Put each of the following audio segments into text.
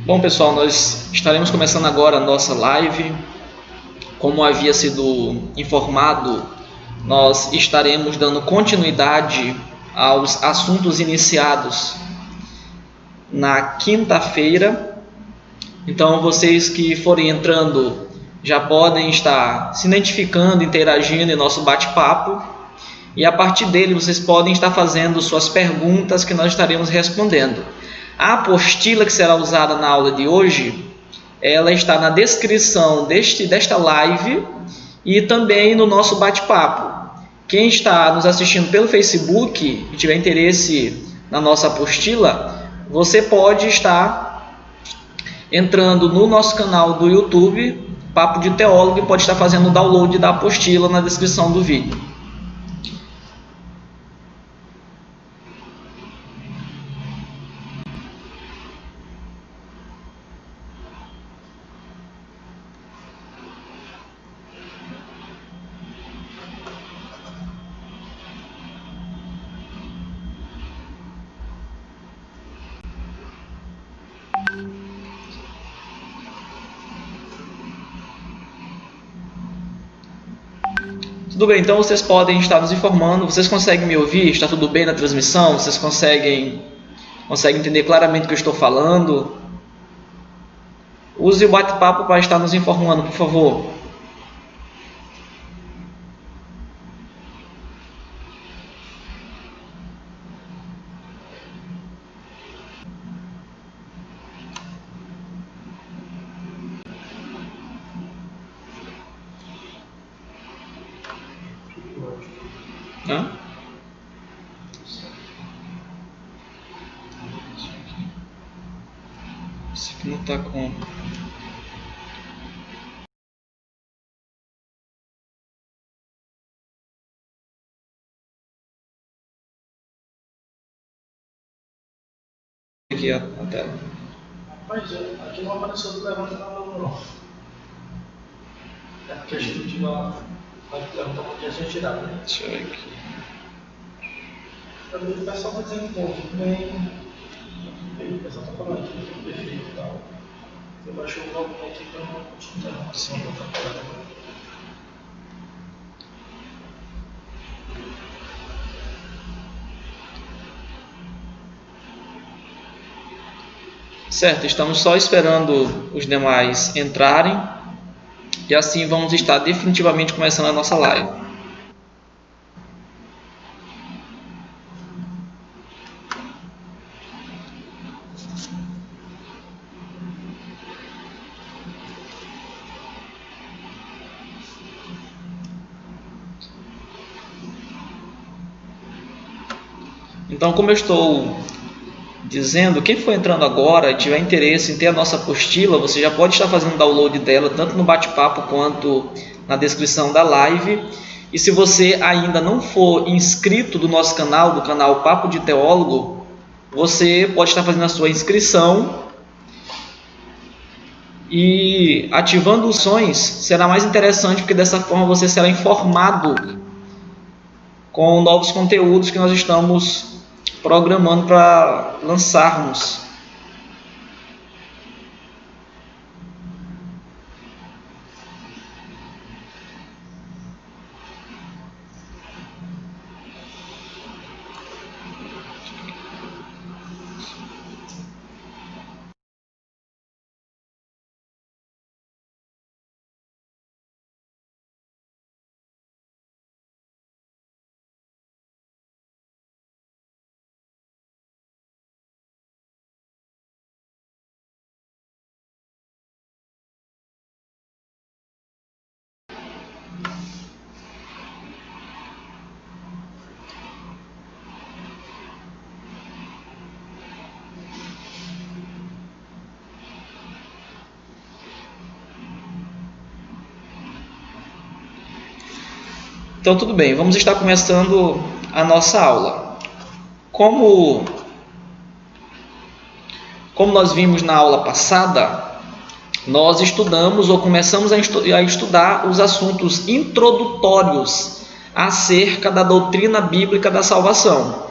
Bom, pessoal, nós estaremos começando agora a nossa live. Como havia sido informado, nós estaremos dando continuidade aos assuntos iniciados na quinta-feira. Então, vocês que forem entrando já podem estar se identificando, interagindo em nosso bate-papo. E a partir dele vocês podem estar fazendo suas perguntas que nós estaremos respondendo. A apostila que será usada na aula de hoje, ela está na descrição desta live e também no nosso bate-papo. Quem está nos assistindo pelo Facebook e tiver interesse na nossa apostila, você pode estar entrando no nosso canal do YouTube, Papo de Teólogo, e pode estar fazendo o download da apostila na descrição do vídeo. Tudo bem, então vocês podem estar nos informando. Vocês conseguem me ouvir? Está tudo bem na transmissão? Vocês conseguem entender claramente o que eu estou falando? Use o bate-papo para estar nos informando, por favor. Hã? Isso aqui não está com... Aqui a tela. Mas aqui não apareceu do levanta na mão, não. É porque a gente tinha uma levanta uma que a gente tirava, né? Deixa eu ver aqui. O pessoal está dizendo que tudo bem. O pessoal está falando que tudo perfeito e tal. Eu baixei o novo ponto e não continuar. Sim, não está falando. Certo, estamos só esperando os demais entrarem e assim vamos estar definitivamente começando a nossa live. Então, como eu estou dizendo, quem for entrando agora e tiver interesse em ter a nossa apostila, você já pode estar fazendo download dela, tanto no bate-papo quanto na descrição da live. E se você ainda não for inscrito do nosso canal, do canal Papo de Teólogo, você pode estar fazendo a sua inscrição e ativando os sons será mais interessante, porque dessa forma você será informado com novos conteúdos que nós estamos programando para lançarmos. Então, tudo bem, vamos estar começando a nossa aula. Como nós vimos na aula passada, nós estudamos ou começamos a estudar os assuntos introdutórios acerca da doutrina bíblica da salvação.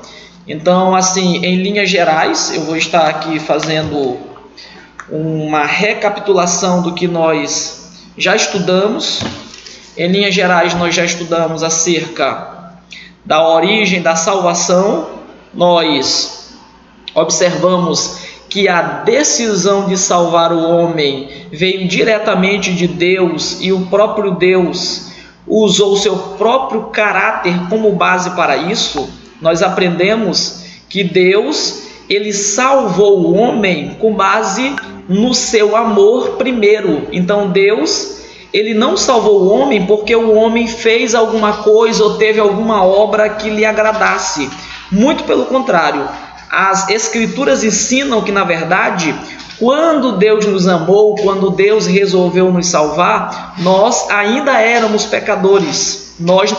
Então, assim, em linhas gerais, eu vou estar aqui fazendo uma recapitulação do que nós já estudamos. Em linhas gerais, nós já estudamos acerca da origem da salvação. Nós observamos que a decisão de salvar o homem veio diretamente de Deus, e o próprio Deus usou o seu próprio caráter como base para isso. Nós aprendemos que Deus, ele salvou o homem com base no seu amor primeiro. Então Deus, ele não salvou o homem porque o homem fez alguma coisa ou teve alguma obra que lhe agradasse. Muito pelo contrário, as Escrituras ensinam que, na verdade, quando Deus nos amou, quando Deus resolveu nos salvar, nós ainda éramos pecadores. Nós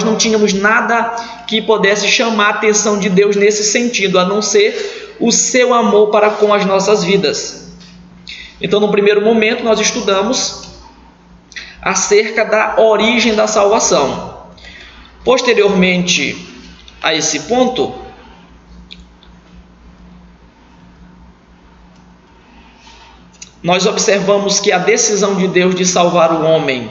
não tínhamos nada que pudesse chamar a atenção de Deus nesse sentido, a não ser o seu amor para com as nossas vidas. Então, no primeiro momento, nós estudamos acerca da origem da salvação. Posteriormente a esse ponto, nós observamos que a decisão de Deus de salvar o homem,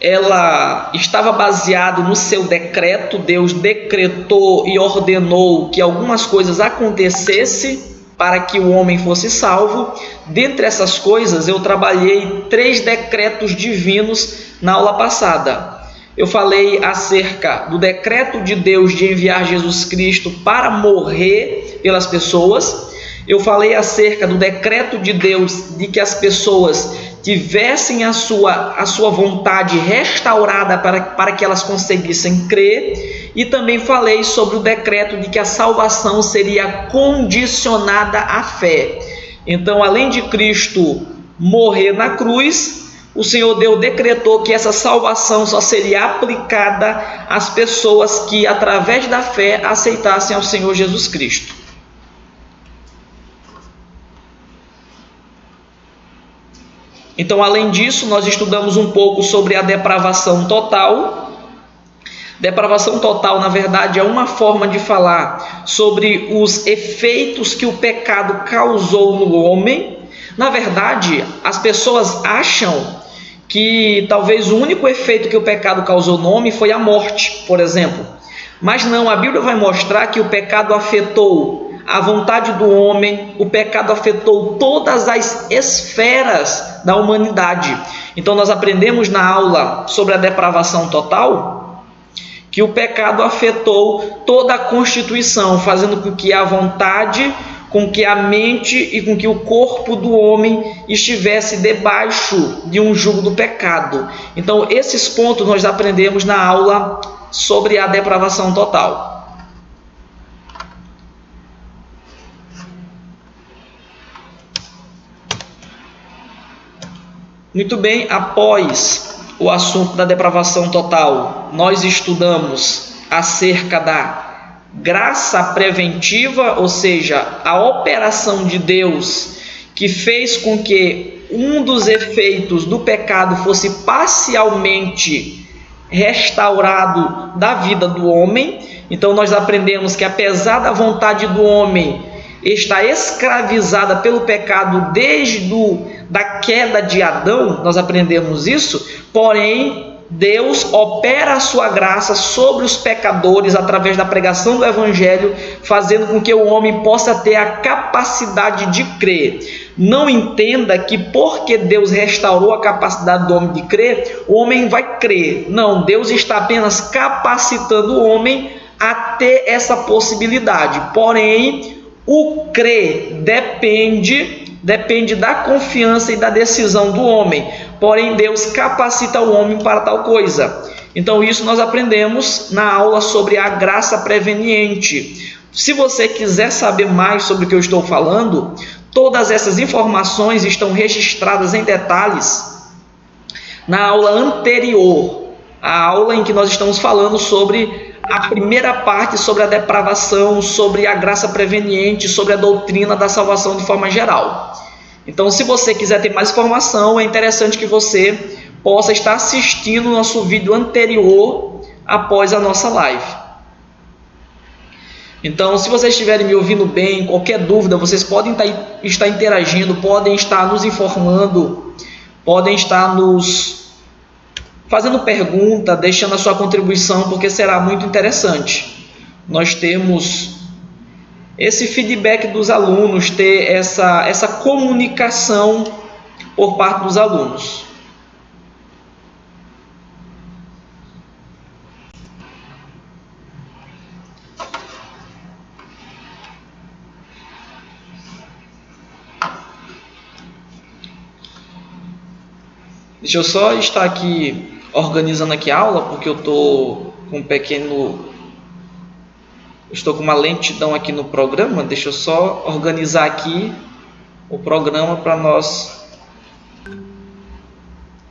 ela estava baseada no seu decreto. Deus decretou e ordenou que algumas coisas acontecessem para que o homem fosse salvo. Dentre essas coisas, eu trabalhei 3 decretos divinos na aula passada. Eu falei acerca do decreto de Deus de enviar Jesus Cristo para morrer pelas pessoas. Eu falei acerca do decreto de Deus de que as pessoas tivessem a sua vontade restaurada para que elas conseguissem crer. E também falei sobre o decreto de que a salvação seria condicionada à fé. Então, além de Cristo morrer na cruz, o Senhor Deus decretou que essa salvação só seria aplicada às pessoas que, através da fé, aceitassem ao Senhor Jesus Cristo. Então, além disso, nós estudamos um pouco sobre a depravação total. Depravação total, na verdade, é uma forma de falar sobre os efeitos que o pecado causou no homem. Na verdade, as pessoas acham que talvez o único efeito que o pecado causou no homem foi a morte, por exemplo. Mas não, a Bíblia vai mostrar que o pecado afetou a vontade do homem, o pecado afetou todas as esferas da humanidade. Então nós aprendemos na aula sobre a depravação total que o pecado afetou toda a constituição, fazendo com que a vontade, com que a mente e com que o corpo do homem estivesse debaixo de um jugo do pecado. Então esses pontos nós aprendemos na aula sobre a depravação total. Muito bem, após o assunto da depravação total, nós estudamos acerca da graça preventiva, ou seja, a operação de Deus que fez com que um dos efeitos do pecado fosse parcialmente restaurado da vida do homem. Então nós aprendemos que, apesar da vontade do homem estar escravizada pelo pecado desde da queda de Adão, nós aprendemos isso, porém Deus opera a sua graça sobre os pecadores através da pregação do Evangelho, fazendo com que o homem possa ter a capacidade de crer. Não entenda que porque Deus restaurou a capacidade do homem de crer, o homem vai crer. Não, Deus está apenas capacitando o homem a ter essa possibilidade. Porém, o crer depende da confiança e da decisão do homem. Porém, Deus capacita o homem para tal coisa. Então, isso nós aprendemos na aula sobre a graça preveniente. Se você quiser saber mais sobre o que eu estou falando, todas essas informações estão registradas em detalhes na aula anterior, a aula em que nós estamos falando sobre a primeira parte, sobre a depravação, sobre a graça preveniente, sobre a doutrina da salvação de forma geral. Então, se você quiser ter mais informação, é interessante que você possa estar assistindo o nosso vídeo anterior após a nossa live. Então, se vocês estiverem me ouvindo bem, qualquer dúvida, vocês podem estar interagindo, podem estar nos informando, podem estar nos fazendo pergunta, deixando a sua contribuição, porque será muito interessante nós termos esse feedback dos alunos, ter essa comunicação por parte dos alunos. Deixa eu só estar aqui organizando aqui a aula, porque eu estou com uma lentidão aqui no programa. Deixa eu só organizar aqui o programa para nós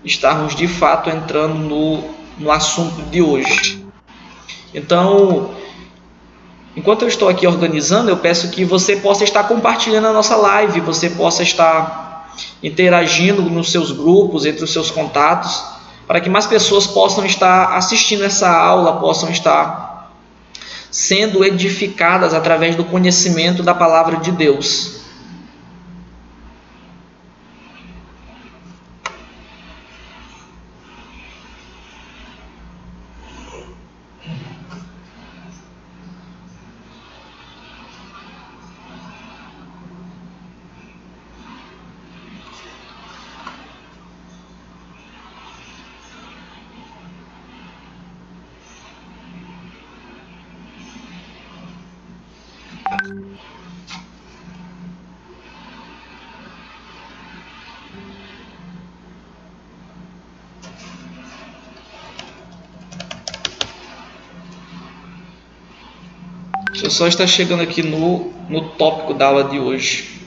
estarmos de fato entrando no assunto de hoje. Então, enquanto eu estou aqui organizando, eu peço que você possa estar compartilhando a nossa live, você possa estar interagindo nos seus grupos, entre os seus contatos, para que mais pessoas possam estar assistindo essa aula, possam estar sendo edificadas através do conhecimento da palavra de Deus. Deixa eu só estar chegando aqui no tópico da aula de hoje.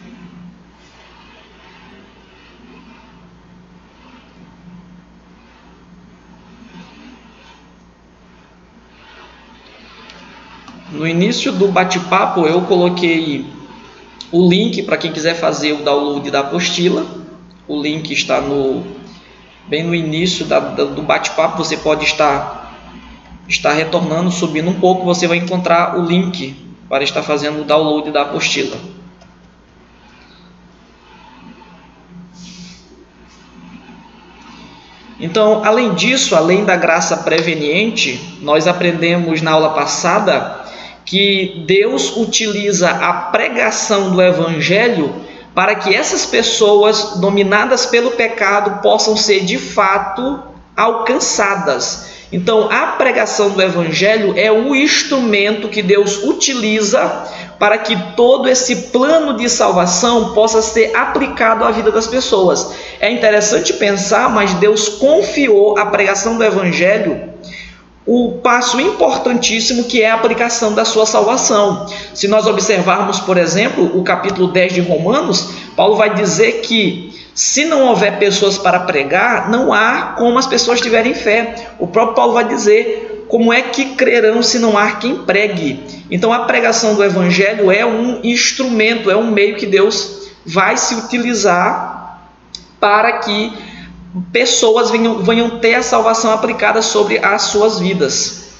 No início do bate-papo eu coloquei o link para quem quiser fazer o download da apostila. O link está bem no início do bate-papo. Você pode estar retornando, subindo um pouco, você vai encontrar o link para estar fazendo o download da apostila. Então, além disso, além da graça preveniente, nós aprendemos na aula passada que Deus utiliza a pregação do Evangelho para que essas pessoas dominadas pelo pecado possam ser de fato alcançadas. Então, a pregação do Evangelho é o instrumento que Deus utiliza para que todo esse plano de salvação possa ser aplicado à vida das pessoas. É interessante pensar, mas Deus confiou à pregação do Evangelho o passo importantíssimo que é a aplicação da sua salvação. Se nós observarmos, por exemplo, o capítulo 10 de Romanos, Paulo vai dizer que se não houver pessoas para pregar, não há como as pessoas tiverem fé. O próprio Paulo vai dizer como é que crerão se não há quem pregue. Então a pregação do Evangelho é um instrumento, é um meio que Deus vai se utilizar para que pessoas venham ter a salvação aplicada sobre as suas vidas.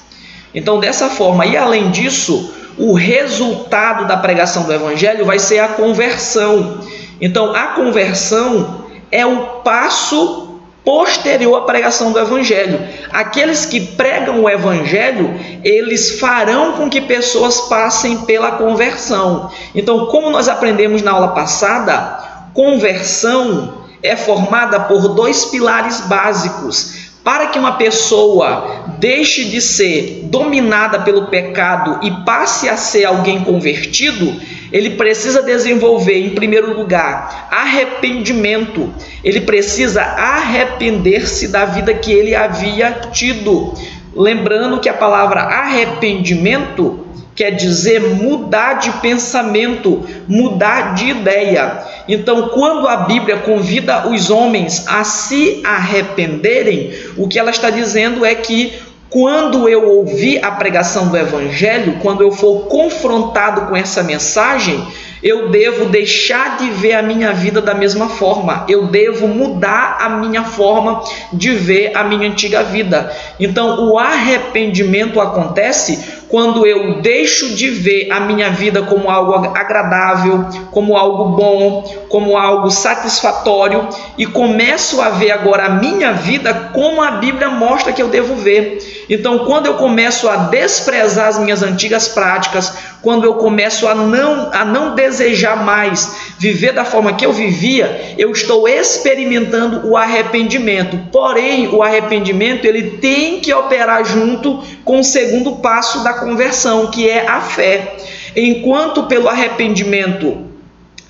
Então, dessa forma, e além disso, o resultado da pregação do Evangelho vai ser a conversão. Então, a conversão é o passo posterior à pregação do Evangelho. Aqueles que pregam o Evangelho, eles farão com que pessoas passem pela conversão. Então, como nós aprendemos na aula passada, conversão é formada por dois pilares básicos. Para que uma pessoa deixe de ser dominada pelo pecado e passe a ser alguém convertido, ele precisa desenvolver, em primeiro lugar, arrependimento. Ele precisa arrepender-se da vida que ele havia tido. Lembrando que a palavra arrependimento quer dizer mudar de pensamento, mudar de ideia. Então, quando a Bíblia convida os homens a se arrependerem, o que ela está dizendo é que quando eu ouvir a pregação do Evangelho, quando eu for confrontado com essa mensagem, eu devo deixar de ver a minha vida da mesma forma. Eu devo mudar a minha forma de ver a minha antiga vida. Então, o arrependimento acontece quando eu deixo de ver a minha vida como algo agradável, como algo bom, como algo satisfatório, e começo a ver agora a minha vida como a Bíblia mostra que eu devo ver. Então, quando eu começo a desprezar as minhas antigas práticas, quando eu começo a não desejar mais viver da forma que eu vivia, eu estou experimentando o arrependimento. Porém, o arrependimento ele tem que operar junto com o segundo passo da conversão, que é a fé. Enquanto pelo arrependimento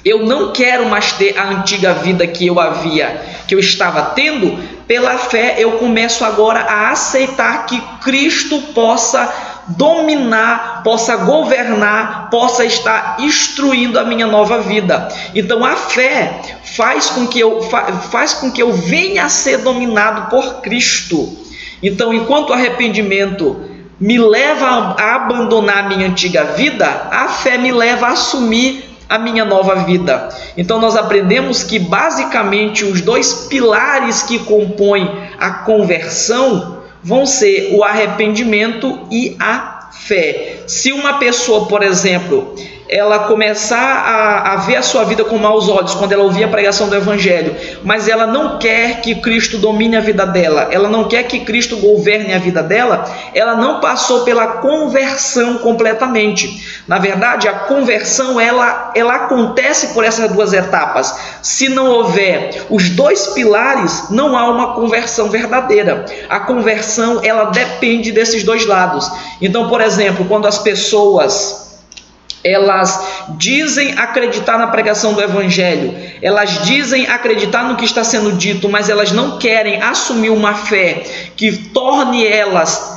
eu não quero mais ter a antiga vida que eu estava tendo, pela fé eu começo agora a aceitar que Cristo possa dominar, possa governar, possa estar instruindo a minha nova vida. Então a fé faz com que eu venha a ser dominado por Cristo. Então, enquanto o arrependimento me leva a abandonar a minha antiga vida, a fé me leva a assumir a minha nova vida. Então nós aprendemos que basicamente os dois pilares que compõem a conversão vão ser o arrependimento e a fé. Se uma pessoa, por exemplo, ela começar a ver a sua vida com maus olhos quando ela ouvir a pregação do Evangelho, mas ela não quer que Cristo domine a vida dela, ela não quer que Cristo governe a vida dela, ela não passou pela conversão completamente. Na verdade, a conversão ela acontece por essas duas etapas. Se não houver os dois pilares, não há uma conversão verdadeira. A conversão ela depende desses dois lados. Então, por exemplo, quando as pessoas elas dizem acreditar na pregação do Evangelho, elas dizem acreditar no que está sendo dito, mas elas não querem assumir uma fé que torne elas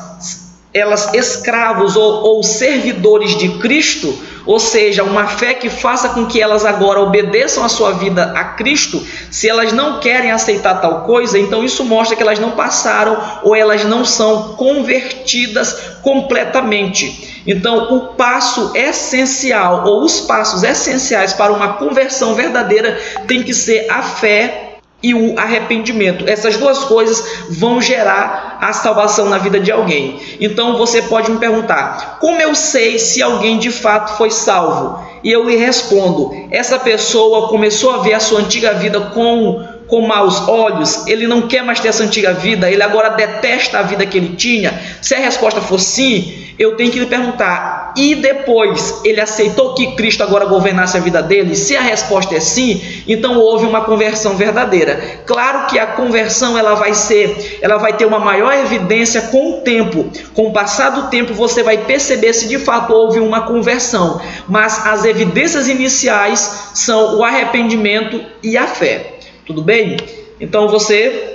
escravos ou servidores de Cristo, ou seja, uma fé que faça com que elas agora obedeçam a sua vida a Cristo. Se elas não querem aceitar tal coisa, então isso mostra que elas não passaram ou elas não são convertidas completamente. Então o passo essencial ou os passos essenciais para uma conversão verdadeira tem que ser a fé e o arrependimento. Essas duas coisas vão gerar a salvação na vida de alguém. Então você pode me perguntar: como eu sei se alguém de fato foi salvo? E eu lhe respondo: essa pessoa começou a ver a sua antiga vida com maus olhos, ele não quer mais ter essa antiga vida, ele agora detesta a vida que ele tinha. Se a resposta for sim, eu tenho que lhe perguntar: e depois ele aceitou que Cristo agora governasse a vida dele? Se a resposta é sim, então houve uma conversão verdadeira. Claro que a conversão ela vai ter uma maior evidência com o tempo. Com o passar do tempo você vai perceber se de fato houve uma conversão, mas as evidências iniciais são o arrependimento e a fé. Tudo bem? Então você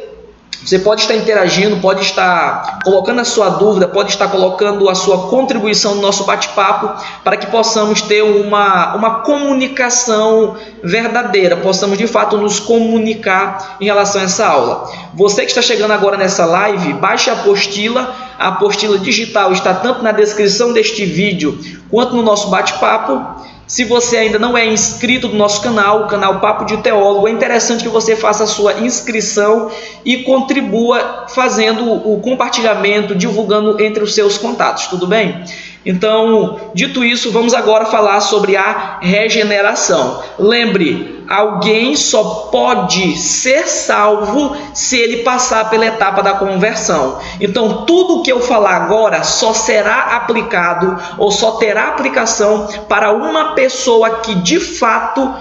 pode estar interagindo, pode estar colocando a sua dúvida, pode estar colocando a sua contribuição no nosso bate-papo, para que possamos ter uma comunicação verdadeira, possamos de fato nos comunicar em relação a essa aula. Você que está chegando agora nessa live, baixe a apostila digital está tanto na descrição deste vídeo quanto no nosso bate-papo. Se você ainda não é inscrito no nosso canal, o canal Papo de Teólogo, é interessante que você faça a sua inscrição e contribua fazendo o compartilhamento, divulgando entre os seus contatos, tudo bem? Então, dito isso, vamos agora falar sobre a regeneração. Lembre, alguém só pode ser salvo se ele passar pela etapa da conversão. Então, tudo que eu falar agora só será aplicado ou só terá aplicação para uma pessoa que de fato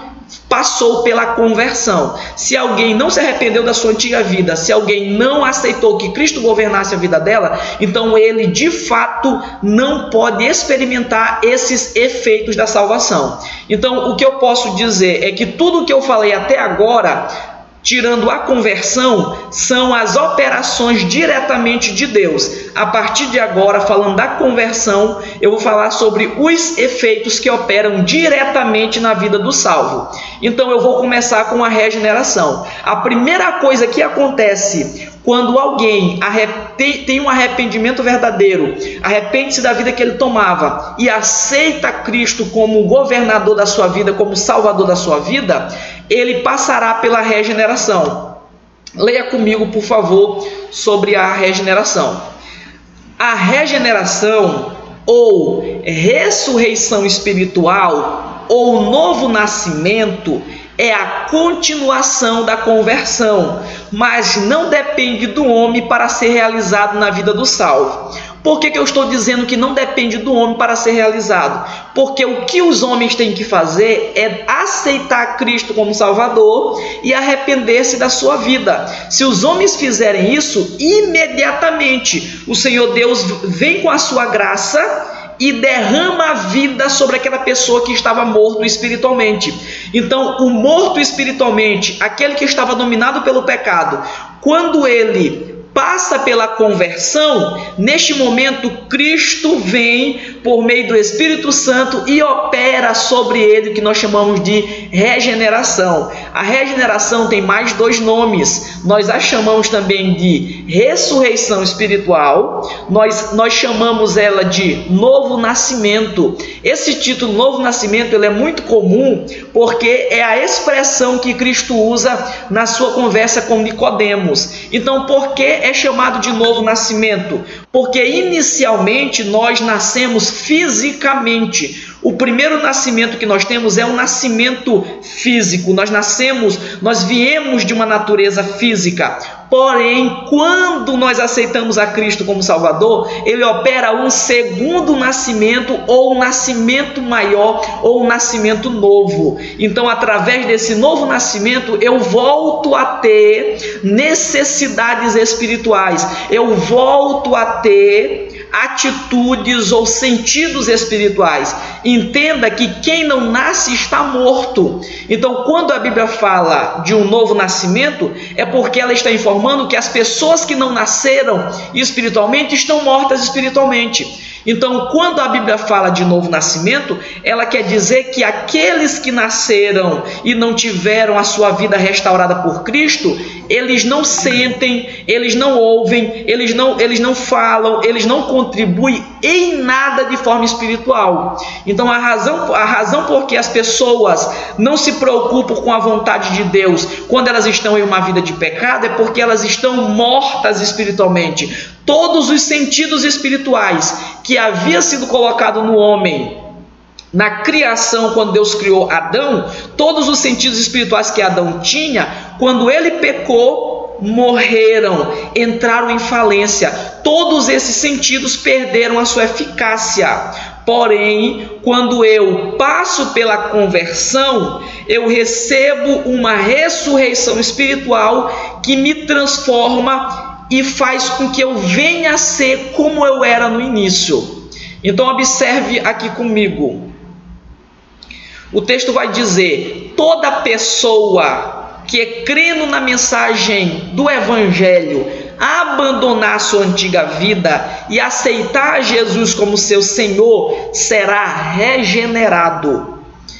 passou pela conversão. Se alguém não se arrependeu da sua antiga vida, se alguém não aceitou que Cristo governasse a vida dela, então ele de fato não pode experimentar esses efeitos da salvação. Então o que eu posso dizer é que tudo o que eu falei até agora, tirando a conversão, são as operações diretamente de Deus. A partir de agora, falando da conversão, eu vou falar sobre os efeitos que operam diretamente na vida do salvo. Então eu vou começar com a regeneração. A primeira coisa que acontece quando alguém tem um arrependimento verdadeiro, arrepende-se da vida que ele tomava e aceita Cristo como governador da sua vida, como salvador da sua vida, ele passará pela regeneração. Leia comigo, por favor, sobre a regeneração. A regeneração ou ressurreição espiritual, ou novo nascimento, é a continuação da conversão, mas não depende do homem para ser realizado na vida do salvo. Por que eu estou dizendo que não depende do homem para ser realizado? Porque o que os homens têm que fazer é aceitar Cristo como Salvador e arrepender-se da sua vida. Se os homens fizerem isso, imediatamente o Senhor Deus vem com a sua graça e derrama a vida sobre aquela pessoa que estava morto espiritualmente. Então, o morto espiritualmente, aquele que estava dominado pelo pecado, quando ele passa pela conversão, neste momento Cristo vem por meio do Espírito Santo e opera sobre ele o que nós chamamos de regeneração. A regeneração tem mais 2 nomes. Nós a chamamos também de ressurreição espiritual. Nós chamamos ela de novo nascimento. Esse título, novo nascimento, ele é muito comum porque é a expressão que Cristo usa na sua conversa com Nicodemos. Então, por que é chamado de novo nascimento? Porque inicialmente nós nascemos fisicamente. O primeiro nascimento que nós temos é um nascimento físico. Nós viemos de uma natureza física. Porém, quando nós aceitamos a Cristo como Salvador, Ele opera um segundo nascimento, ou um nascimento maior, ou um nascimento novo. Então, através desse novo nascimento, eu volto a ter necessidades espirituais. Eu volto a ter atitudes ou sentidos espirituais. Entenda que quem não nasce está morto. Então, quando a Bíblia fala de um novo nascimento, é porque ela está informando que as pessoas que não nasceram espiritualmente estão mortas espiritualmente. Então, quando a Bíblia fala de novo nascimento, ela quer dizer que aqueles que nasceram e não tiveram a sua vida restaurada por Cristo, eles não sentem, eles não ouvem, eles não falam, eles não contribuem em nada de forma espiritual. Então, a razão por que as pessoas não se preocupam com a vontade de Deus quando elas estão em uma vida de pecado é porque elas estão mortas espiritualmente. Todos os sentidos espirituais que havia sido colocado no homem na criação, quando Deus criou Adão, todos os sentidos espirituais que Adão tinha, quando ele pecou, morreram, entraram em falência. Todos esses sentidos perderam a sua eficácia. Porém, quando eu passo pela conversão, eu recebo uma ressurreição espiritual que me transforma e faz com que eu venha a ser como eu era no início. Então, observe aqui comigo. O texto vai dizer: toda pessoa que crendo na mensagem do Evangelho, abandonar sua antiga vida e aceitar Jesus como seu Senhor, será regenerado.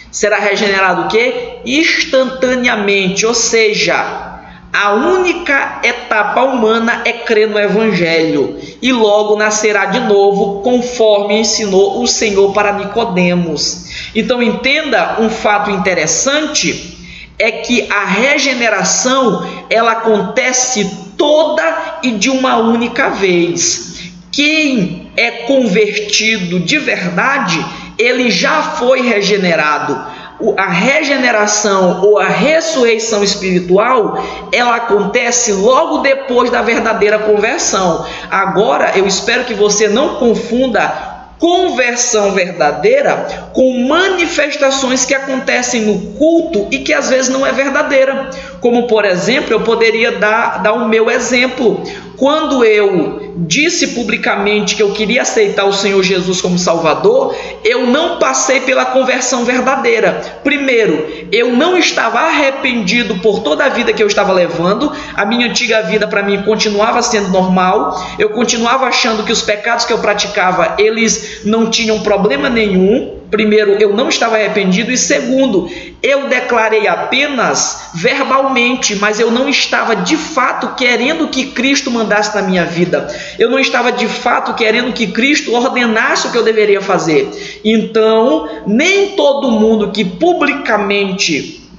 Será regenerado o quê? Instantaneamente, ou seja, a única etapa humana é crer no Evangelho e logo nascerá de novo, conforme ensinou o Senhor para Nicodemos. Então, entenda um fato interessante, é que a regeneração, ela acontece toda e de uma única vez. Quem é convertido de verdade, ele já foi regenerado. A regeneração ou a ressurreição espiritual, ela acontece logo depois da verdadeira conversão. Agora, eu espero que você não confunda conversão verdadeira com manifestações que acontecem no culto e que às vezes não é verdadeira. Como, por exemplo, eu poderia dar o meu exemplo. Quando eu disse publicamente que eu queria aceitar o Senhor Jesus como Salvador, eu não passei pela conversão verdadeira. Primeiro, eu não estava arrependido por toda a vida que eu estava levando. A minha antiga vida para mim continuava sendo normal. Eu continuava achando que os pecados que eu praticava, eles não tinham problema nenhum. Primeiro, eu não estava arrependido, e segundo, eu declarei apenas verbalmente, mas eu não estava de fato querendo que Cristo mandasse na minha vida. Eu não estava de fato querendo que Cristo ordenasse o que eu deveria fazer. Então, nem todo mundo que publicamente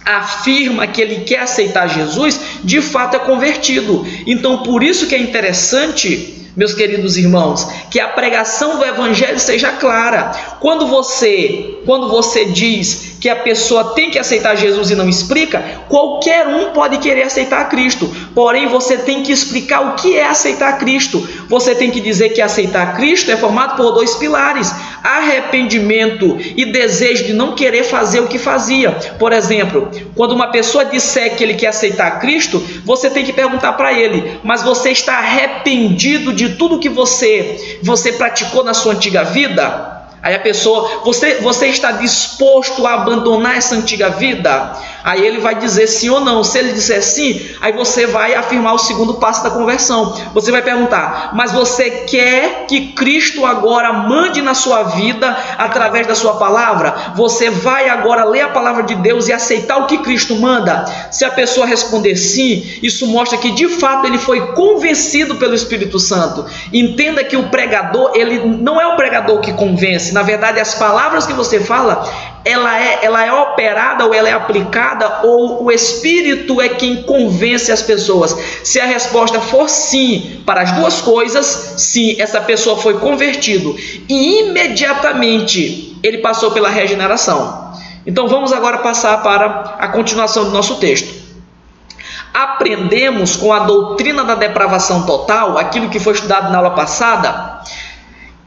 afirma que ele quer aceitar Jesus, de fato é convertido. Então, por isso que é interessante meus queridos irmãos, que a pregação do Evangelho seja clara. Quando você diz que a pessoa tem que aceitar Jesus e não explica, qualquer um pode querer aceitar Cristo. Porém, você tem que explicar o que é aceitar Cristo. Você tem que dizer que aceitar Cristo é formado por 2 pilares: arrependimento e desejo de não querer fazer o que fazia. Por exemplo, quando uma pessoa disser que ele quer aceitar Cristo, você tem que perguntar para ele: mas você está arrependido de tudo que você praticou na sua antiga vida? Aí a pessoa, você está disposto a abandonar essa antiga vida? Aí ele vai dizer sim ou não. Se ele disser sim, aí você vai afirmar o segundo passo da conversão. Você vai perguntar: mas você quer que Cristo agora mande na sua vida através da sua palavra? Você vai agora ler a palavra de Deus e aceitar o que Cristo manda? Se a pessoa responder sim, isso mostra que de fato ele foi convencido pelo Espírito Santo. Entenda que o pregador, ele não é o pregador que convence. Na verdade, as palavras que você fala, ela é operada ou ela é aplicada, ou o Espírito é quem convence as pessoas. Se a resposta for sim para as duas coisas, sim, essa pessoa foi convertido e imediatamente ele passou pela regeneração. Então vamos agora passar para a continuação do nosso texto. Aprendemos com a doutrina da depravação total, aquilo que foi estudado na aula passada,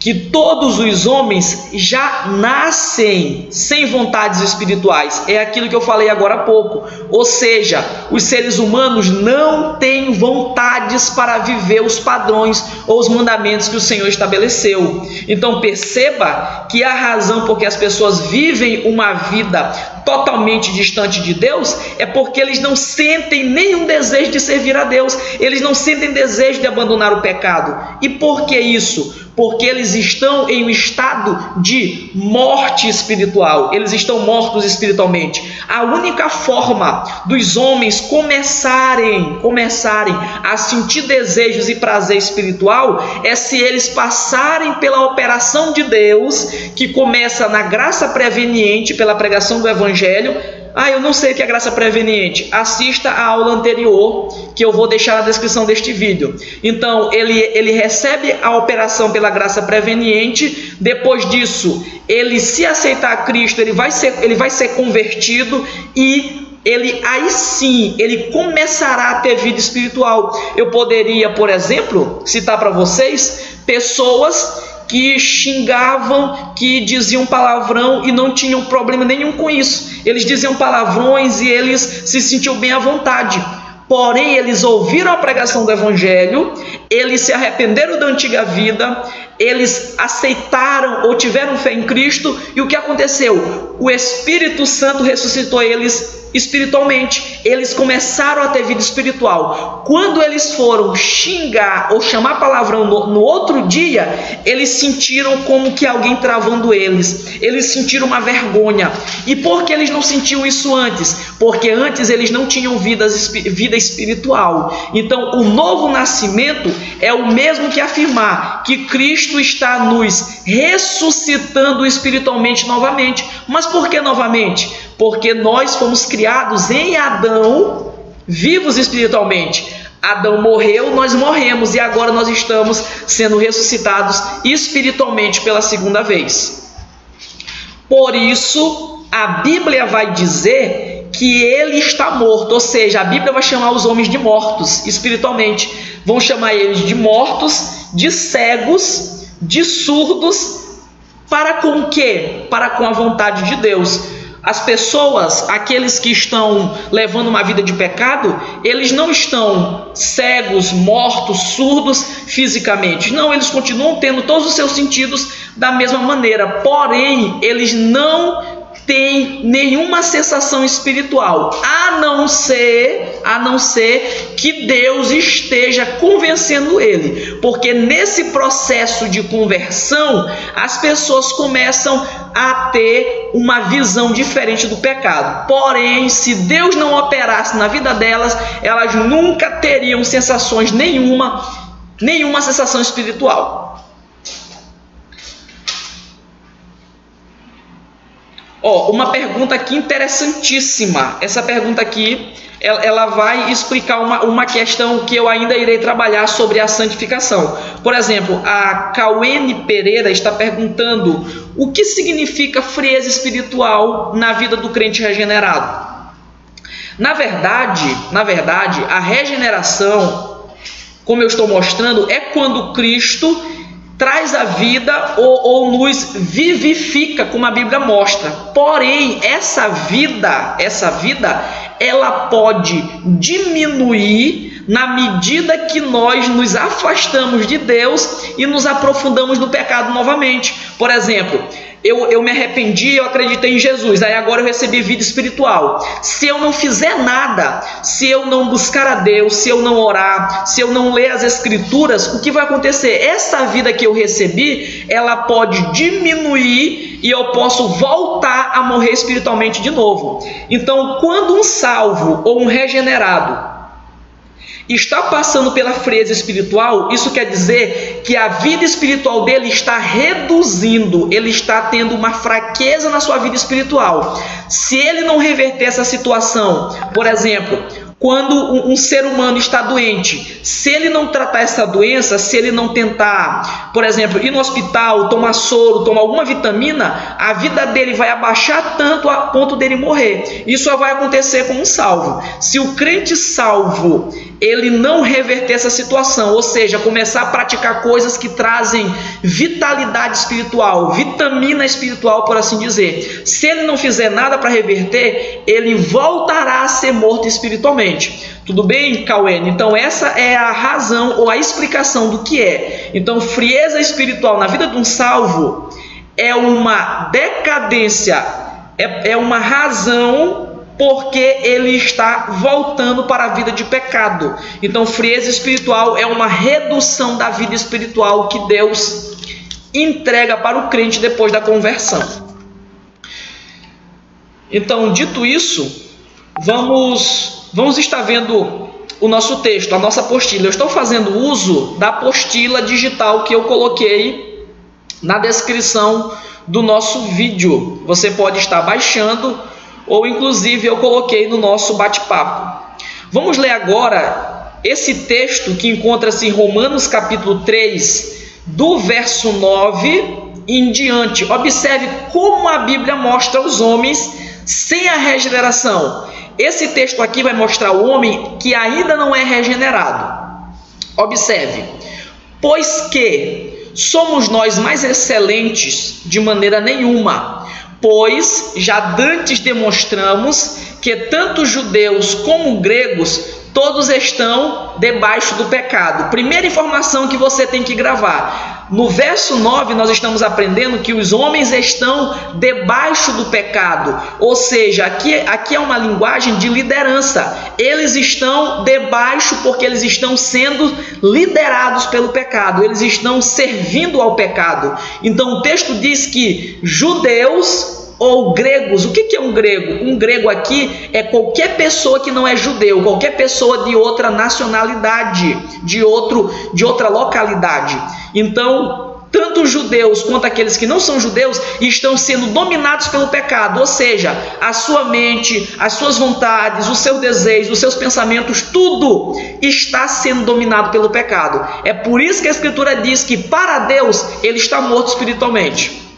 que todos os homens já nascem sem vontades espirituais. É aquilo que eu falei agora há pouco. Ou seja, os seres humanos não têm vontades para viver os padrões ou os mandamentos que o Senhor estabeleceu. Então perceba que a razão por que as pessoas vivem uma vida totalmente distante de Deus é porque eles não sentem nenhum desejo de servir a Deus. Eles não sentem desejo de abandonar o pecado. E por que isso? Porque eles estão em um estado de morte espiritual. Eles estão mortos espiritualmente. A única forma dos homens começarem a sentir desejos e prazer espiritual é se eles passarem pela operação de Deus, que começa na graça preveniente, pela pregação do Evangelho. Eu não sei o que é graça preveniente. Assista a aula anterior, que eu vou deixar na descrição deste vídeo. Então, ele recebe a operação pela graça preveniente. Depois disso, ele, se aceitar Cristo, ele vai ser convertido e aí sim, ele começará a ter vida espiritual. Eu poderia, por exemplo, citar para vocês pessoas que xingavam, que diziam palavrão e não tinham problema nenhum com isso. Eles diziam palavrões e eles se sentiam bem à vontade. Porém, eles ouviram a pregação do Evangelho, eles se arrependeram da antiga vida, eles aceitaram ou tiveram fé em Cristo, e o que aconteceu? O Espírito Santo ressuscitou eles espiritualmente. Eles começaram a ter vida espiritual. Quando eles foram xingar ou chamar palavrão no outro dia, eles sentiram como que alguém travando eles. Eles sentiram uma vergonha. E por que eles não sentiam isso antes? Porque antes eles não tinham vida espiritual. Então, o novo nascimento é o mesmo que afirmar que Cristo está nos ressuscitando espiritualmente novamente. Mas por que novamente? Porque nós fomos criados em Adão, vivos espiritualmente. Adão morreu, nós morremos, e agora nós estamos sendo ressuscitados espiritualmente pela segunda vez. Por isso, a Bíblia vai dizer que ele está morto, ou seja, a Bíblia vai chamar os homens de mortos espiritualmente. Vão chamar eles de mortos, de cegos, de surdos. Para com o quê? Para com a vontade de Deus. As pessoas, aqueles que estão levando uma vida de pecado, eles não estão cegos, mortos, surdos fisicamente. Não, eles continuam tendo todos os seus sentidos da mesma maneira. Porém, eles não têm nenhuma sensação espiritual, a não ser que Deus esteja convencendo ele. Porque nesse processo de conversão, as pessoas começam a ter uma visão diferente do pecado. Porém, se Deus não operasse na vida delas, elas nunca teriam sensações nenhuma sensação espiritual. Uma pergunta aqui interessantíssima. Essa pergunta aqui ela vai explicar uma questão que eu ainda irei trabalhar sobre a santificação. Por exemplo, a Cauene Pereira está perguntando o que significa frieza espiritual na vida do crente regenerado. Na verdade, a regeneração, como eu estou mostrando, é quando Cristo traz a vida ou nos vivifica, como a Bíblia mostra. Porém, essa vida, ela pode diminuir na medida que nós nos afastamos de Deus e nos aprofundamos no pecado novamente. Por exemplo, eu me arrependi, eu acreditei em Jesus, aí agora eu recebi vida espiritual. Se eu não fizer nada, se eu não buscar a Deus, se eu não orar, se eu não ler as Escrituras, o que vai acontecer? Essa vida que eu recebi, ela pode diminuir e eu posso voltar a morrer espiritualmente de novo. Então, quando um salvo ou um regenerado está passando pela frieza espiritual, isso quer dizer que a vida espiritual dele está reduzindo, ele está tendo uma fraqueza na sua vida espiritual. Se ele não reverter essa situação, por exemplo, quando um ser humano está doente, se ele não tratar essa doença, se ele não tentar, por exemplo, ir no hospital, tomar soro, tomar alguma vitamina, a vida dele vai abaixar tanto a ponto dele morrer. Isso só vai acontecer com um salvo. Se o crente salvo, ele não reverter essa situação, ou seja, começar a praticar coisas que trazem vitalidade espiritual, vitamina espiritual, por assim dizer, se ele não fizer nada para reverter, ele voltará a ser morto espiritualmente. Tudo bem, Cauene? Então essa é a razão ou a explicação do que é. Então, frieza espiritual na vida de um salvo é uma decadência, é uma razão porque ele está voltando para a vida de pecado. Então, frieza espiritual é uma redução da vida espiritual que Deus entrega para o crente depois da conversão. Então, dito isso, vamos estar vendo o nosso texto, a nossa apostila. Eu estou fazendo uso da apostila digital que eu coloquei na descrição do nosso vídeo. Você pode estar baixando, ou inclusive eu coloquei no nosso bate-papo. Vamos ler agora esse texto que encontra-se em Romanos capítulo 3, do verso 9 em diante. Observe como a Bíblia mostra os homens sem a regeneração. Esse texto aqui vai mostrar o homem que ainda não é regenerado. Observe: pois que somos nós mais excelentes de maneira nenhuma, pois já dantes demonstramos que tanto judeus como gregos todos estão debaixo do pecado. Primeira informação que você tem que gravar: no verso 9 nós estamos aprendendo que os homens estão debaixo do pecado, ou seja, aqui é uma linguagem de liderança. Eles estão debaixo porque eles estão sendo liderados pelo pecado, eles estão servindo ao pecado. Então o texto diz que judeus ou gregos. O que é um grego? Um grego aqui é qualquer pessoa que não é judeu, qualquer pessoa de outra nacionalidade, de outra localidade. Então, tanto os judeus quanto aqueles que não são judeus estão sendo dominados pelo pecado, ou seja, a sua mente, as suas vontades, os seus desejos, os seus pensamentos, tudo está sendo dominado pelo pecado. É por isso que a Escritura diz que para Deus ele está morto espiritualmente.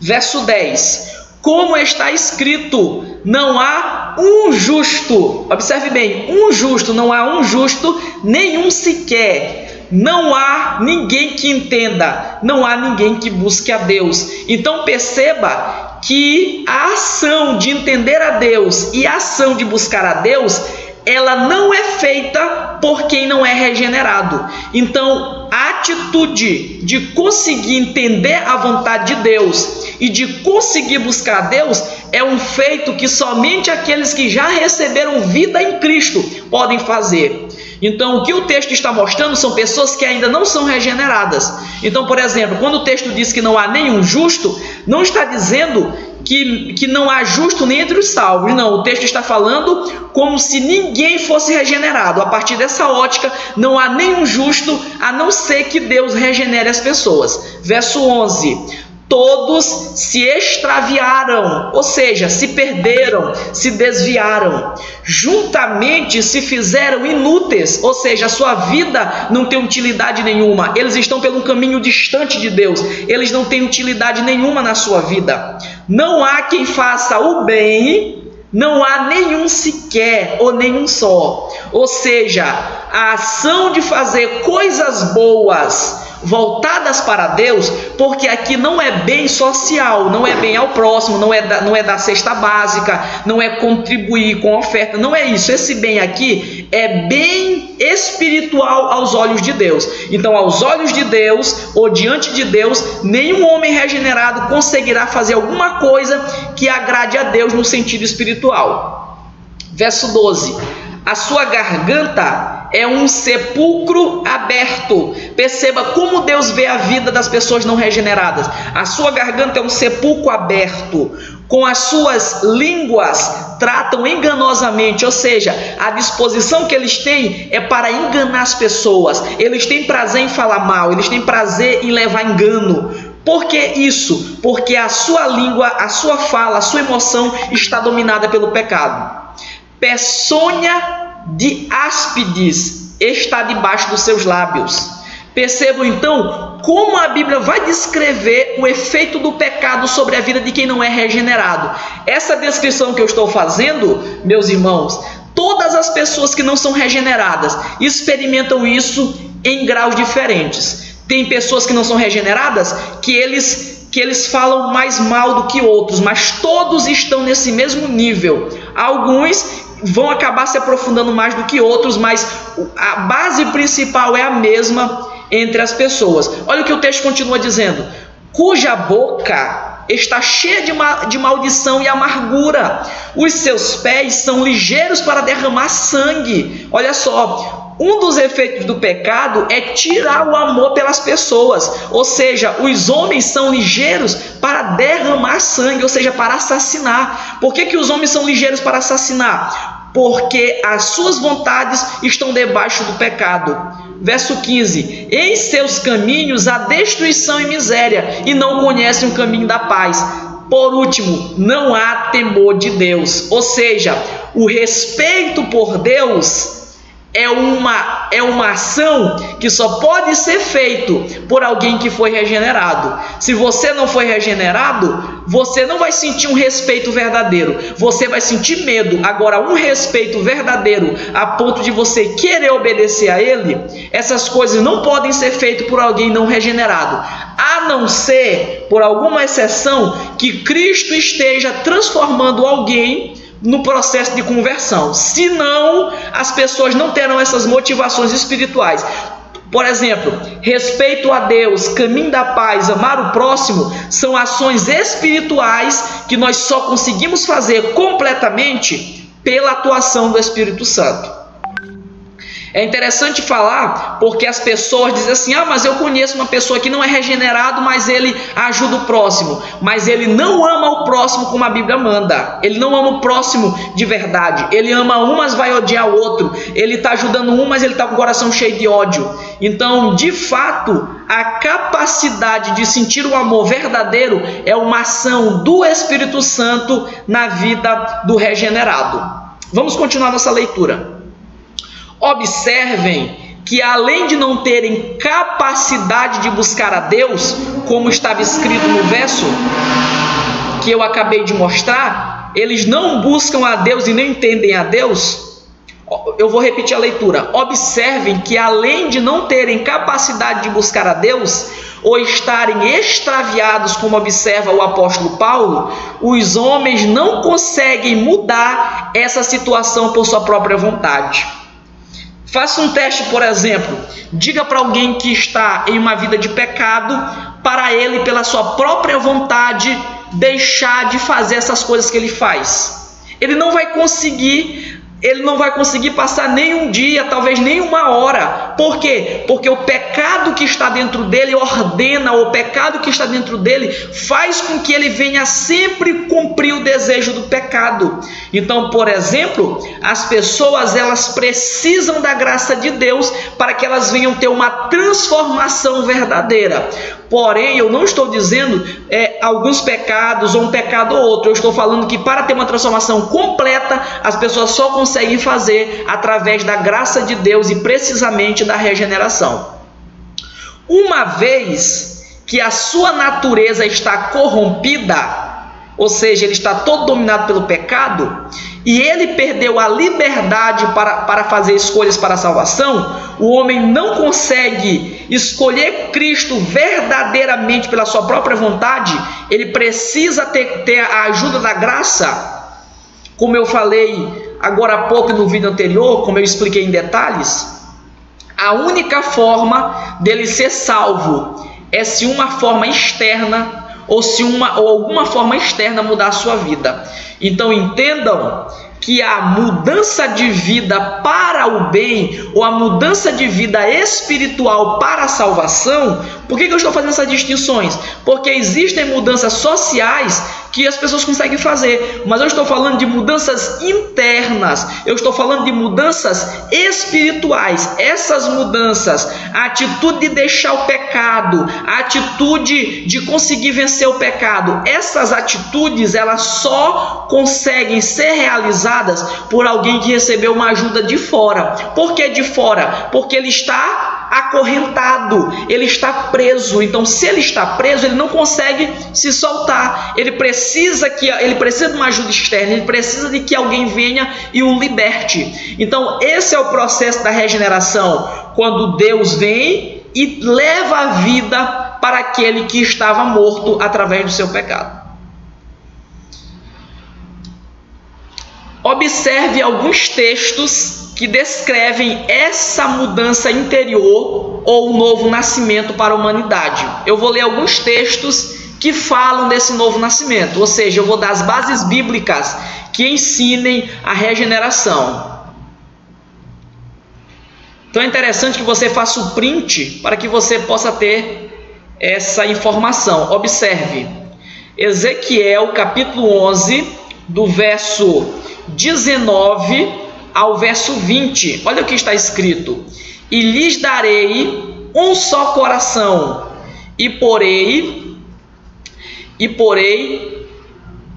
Verso 10: como está escrito, não há um justo. Observe bem, um justo, não há um justo, nenhum sequer. Não há ninguém que entenda, não há ninguém que busque a Deus. Então perceba que a ação de entender a Deus e a ação de buscar a Deus, ela não é feita por quem não é regenerado. Então, a atitude de conseguir entender a vontade de Deus e de conseguir buscar a Deus é um feito que somente aqueles que já receberam vida em Cristo podem fazer. Então, o que o texto está mostrando são pessoas que ainda não são regeneradas. Então, por exemplo, quando o texto diz que não há nenhum justo, não está dizendo que não há justo nem entre os salvos. Não, o texto está falando como se ninguém fosse regenerado. A partir dessa ótica, não há nenhum justo, a não ser que Deus regenere as pessoas. Verso 11: todos se extraviaram, ou seja, se perderam, se desviaram, juntamente se fizeram inúteis, ou seja, a sua vida não tem utilidade nenhuma, eles estão pelo caminho distante de Deus, eles não têm utilidade nenhuma na sua vida. Não há quem faça o bem, não há nenhum sequer ou nenhum só. Ou seja, a ação de fazer coisas boas voltadas para Deus, porque aqui não é bem social, não é bem ao próximo, não é da cesta básica, não é contribuir com oferta, não é isso. Esse bem aqui é bem espiritual aos olhos de Deus. Então, aos olhos de Deus, ou diante de Deus, nenhum homem regenerado conseguirá fazer alguma coisa que agrade a Deus no sentido espiritual. Verso 12: a sua garganta é um sepulcro aberto. Perceba como Deus vê a vida das pessoas não regeneradas. A sua garganta é um sepulcro aberto. Com as suas línguas tratam enganosamente, ou seja, a disposição que eles têm é para enganar as pessoas. Eles têm prazer em falar mal, eles têm prazer em levar engano. Por que isso? Porque a sua língua, a sua fala, a sua emoção está dominada pelo pecado. Peçonha de áspides está debaixo dos seus lábios. Percebam então como a Bíblia vai descrever o efeito do pecado sobre a vida de quem não é regenerado. Essa descrição que eu estou fazendo, meus irmãos, todas as pessoas que não são regeneradas experimentam isso em graus diferentes. Tem pessoas que não são regeneradas que eles falam mais mal do que outros, mas todos estão nesse mesmo nível. Alguns vão acabar se aprofundando mais do que outros, mas a base principal é a mesma entre as pessoas. Olha o que o texto continua dizendo: cuja boca está cheia de maldição e amargura, os seus pés são ligeiros para derramar sangue. Olha só, um dos efeitos do pecado é tirar o amor pelas pessoas, ou seja, os homens são ligeiros para derramar sangue, ou seja, para assassinar. Por que os homens são ligeiros para assassinar? Porque as suas vontades estão debaixo do pecado. Verso 15: em seus caminhos há destruição e miséria, e não conhecem o caminho da paz. Por último, não há temor de Deus. Ou seja, o respeito por Deus é uma ação que só pode ser feito por alguém que foi regenerado. Se você não foi regenerado, você não vai sentir um respeito verdadeiro, você vai sentir medo. Agora, um respeito verdadeiro a ponto de você querer obedecer a ele, essas coisas não podem ser feitas por alguém não regenerado, a não ser por alguma exceção que Cristo esteja transformando alguém no processo de conversão. Senão, as pessoas não terão essas motivações espirituais. Por exemplo, respeito a Deus, caminho da paz, amar o próximo, são ações espirituais que nós só conseguimos fazer completamente pela atuação do Espírito Santo. É interessante falar, porque as pessoas dizem assim: mas eu conheço uma pessoa que não é regenerado, mas ele ajuda o próximo. Mas ele não ama o próximo como a Bíblia manda. Ele não ama o próximo de verdade. Ele ama um, mas vai odiar o outro. Ele está ajudando um, mas ele está com o coração cheio de ódio. Então, de fato, a capacidade de sentir o amor verdadeiro é uma ação do Espírito Santo na vida do regenerado. Vamos continuar nossa leitura. Observem que, além de não terem capacidade de buscar a Deus, como estava escrito no verso que eu acabei de mostrar, eles não buscam a Deus e nem entendem a Deus. Eu vou repetir a leitura. Observem que, além de não terem capacidade de buscar a Deus, ou estarem extraviados, como observa o apóstolo Paulo, os homens não conseguem mudar essa situação por sua própria vontade. Faça um teste, por exemplo. Diga para alguém que está em uma vida de pecado, para ele, pela sua própria vontade, deixar de fazer essas coisas que ele faz. Ele não vai conseguir passar nem um dia, talvez nem uma hora, Por quê? Porque o pecado que está dentro dele ordena, o pecado que está dentro dele faz com que ele venha sempre cumprir o desejo do pecado. Então, por exemplo, as pessoas elas precisam da graça de Deus para que elas venham ter uma transformação verdadeira. Porém, eu não estou dizendo alguns pecados ou um pecado ou outro. Eu estou falando que para ter uma transformação completa, as pessoas só conseguem fazer através da graça de Deus e precisamente da regeneração. Uma vez que a sua natureza está corrompida, ou seja, ele está todo dominado pelo pecado, e ele perdeu a liberdade para fazer escolhas para a salvação, o homem não consegue escolher Cristo verdadeiramente pela sua própria vontade. Ele precisa ter a ajuda da graça, como eu falei agora há pouco no vídeo anterior, como eu expliquei em detalhes. A única forma dele ser salvo é se uma forma externa ou alguma forma externa mudar a sua vida. Então entendam que a mudança de vida para o bem, ou a mudança de vida espiritual para a salvação, por que eu estou fazendo essas distinções? Porque existem mudanças sociais que as pessoas conseguem fazer, mas eu estou falando de mudanças internas, eu estou falando de mudanças espirituais. Essas mudanças, a atitude de deixar o pecado, a atitude de conseguir vencer o pecado, essas atitudes elas só conseguem ser realizadas por alguém que recebeu uma ajuda de fora. Por que de fora? Porque ele está acorrentado, ele está preso. Então, se ele está preso, ele não consegue se soltar. Ele precisa de uma ajuda externa, ele precisa de que alguém venha e o liberte. Então, esse é o processo da regeneração, quando Deus vem e leva a vida para aquele que estava morto através do seu pecado. Observe alguns textos que descrevem essa mudança interior ou o novo nascimento para a humanidade. Eu vou ler alguns textos que falam desse novo nascimento, ou seja, eu vou dar as bases bíblicas que ensinem a regeneração. Então é interessante que você faça o print para que você possa ter essa informação. Observe, Ezequiel capítulo 11, do verso 19 ao verso 20, olha o que está escrito: e lhes darei um só coração, e porei